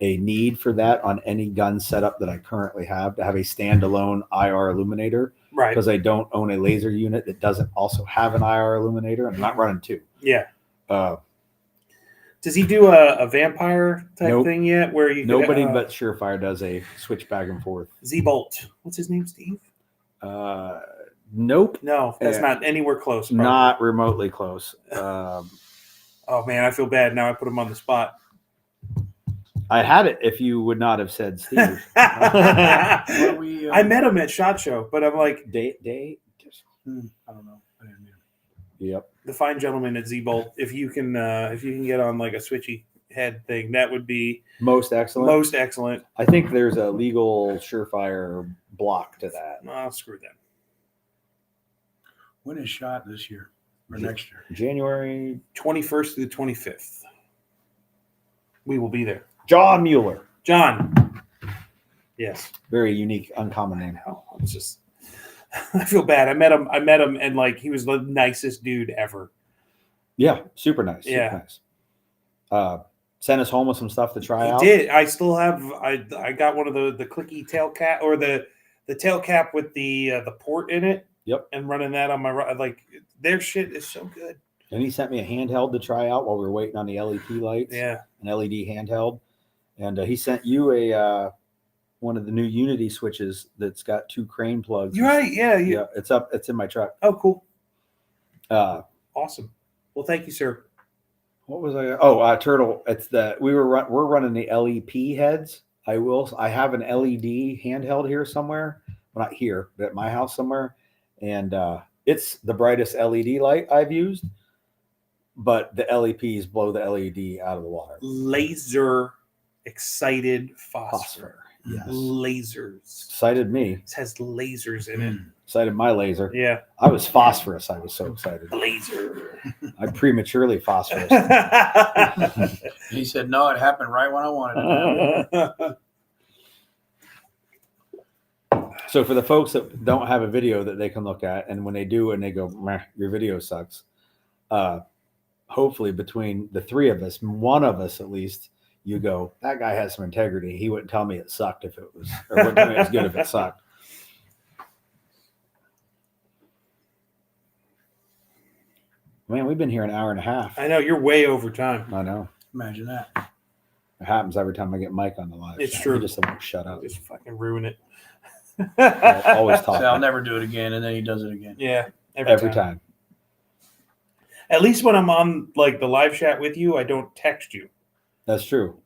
a need for that on any gun setup that I currently have to have a standalone IR illuminator, Right. because I don't own a laser unit that doesn't also have an IR illuminator. I'm not running two. Yeah. Uh, Does he do a vampire type Nope. thing yet? Where you Nobody could, but Surefire does a switch back and forth. Z-Bolt. What's his name, Steve? Nope. No, that's Yeah. not anywhere close. Probably. Not remotely close. Oh man, I feel bad now. I put him on the spot. I had it if you would not have said Steve. What are we, I met him at SHOT Show, but I'm like Day. I don't know. I didn't mean it. Yep. the fine gentleman at Z-Bolt. If you can get on like a switchy head thing, that would be Most excellent. most excellent. I think there's a legal Surefire block to that. Oh, screw that. When is shot this year or next year? January. 21st through the 25th. We will be there. John Mueller. John. Yes. Very unique, uncommon name. Oh, it's just I feel bad. I met him and like he was the nicest dude ever. Yeah, super nice. Yeah. Super nice. Sent us home with some stuff to try He out. did. I still have I got one of the clicky tail cap or the tail cap with the port in it. Yep. And running that on my like their shit is so good. And he sent me a handheld to try out while we were waiting on the LEP lights. Yeah. An LED handheld. And he sent you a one of the new Unity switches that's got 2 crane plugs. You're right. Yeah. Yeah, it's up. It's in my truck. Oh, cool. Awesome. Well, thank you, sir. What was I? Oh, Turtle. It's we're running the LEP heads. I have an LED handheld here somewhere. Well, not here, but at my house somewhere. And it's the brightest LED light I've used, but the LEPs blow the LED out of the water. Laser excited phosphor. Yes. Lasers. Excited me. It has lasers in it. Excited my laser. Yeah. I was phosphorus. I was so excited. Laser. I prematurely phosphorus. He said, no, it happened right when I wanted it. So for the folks that don't have a video that they can look at, and when they do and they go, meh, your video sucks, hopefully between the 3 of us, one of us at least, you go, that guy has some integrity. He wouldn't tell me it sucked if it was, or wouldn't tell me it was good if it sucked. Man, we've been here an hour and a half. I know you're way over time. I know. Imagine that. It happens every time I get Mike on the live. It's chat. true. He just won't shut up. Just fucking ruin it. Always So I'll talking. never do it again, and then he does it again. Yeah. Every time. At least when I'm on like the live chat with you, I don't text you. That's true.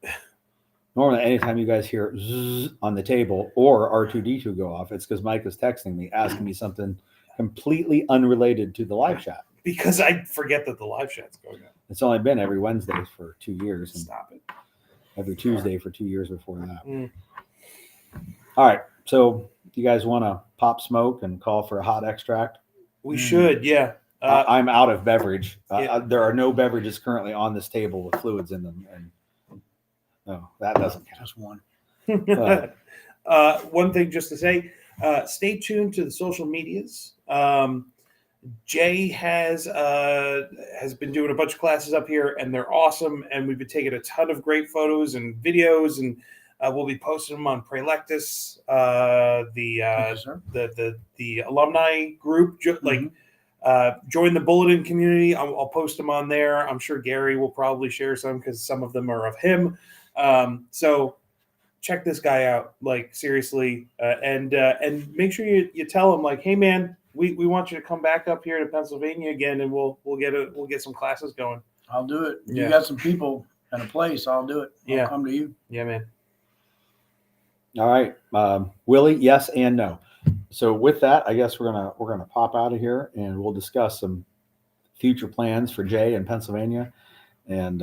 Normally, anytime you guys hear zzz on the table or R2D2 go off, it's because Mike is texting me, asking me something completely unrelated to the live chat. Because I forget that the live chat's going on. It's only been every Wednesday for 2 years, and Stop it. every Tuesday for 2 years before that. Mm. All right. So, you guys want to pop smoke and call for a hot extract? We should, yeah. I'm out of beverage. Yeah. There are no beverages currently on this table with fluids in them, and no, that doesn't count. Just one. One thing just to say, stay tuned to the social medias. Jay has been doing a bunch of classes up here, and they're awesome. And we've been taking a ton of great photos and videos, and we'll be posting them on Prelectus, the alumni group. Join the bulletin community. I'll post them on there. I'm sure Gary will probably share some because some of them are of him. So check this guy out, like seriously, and make sure you tell him like, hey man, we want you to come back up here to Pennsylvania again, and we'll get some classes going. I'll do it. Yeah. You got some people and a place. I'll do it. I'll Yeah. come to you. Yeah, man. All right, Willie, yes and no. So with that, I guess we're gonna pop out of here, and we'll discuss some future plans for Jay in Pennsylvania. And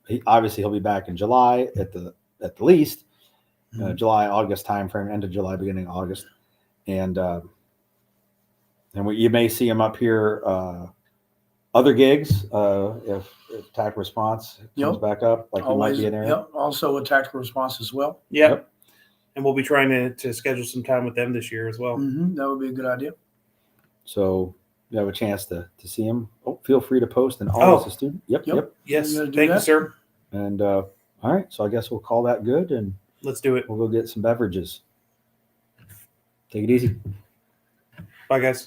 he'll be back in July at the at the least, Mhm. July, August timeframe, end of July, beginning of August. And you may see him up here, other gigs, if TAC response comes Yep. back up, like he might be in there. Yep. Also a tactical response as well. Yep. Yep. And we'll be trying to schedule some time with them this year as well. That would be a good idea. So you have a chance to see him. Oh, feel free to post and always a student. Yep. Yep. Yes. You gotta do Thank you, that. sir. And all right, so I guess we'll call that good, and Let's do it. we'll go get some beverages. Take it easy. Bye, guys.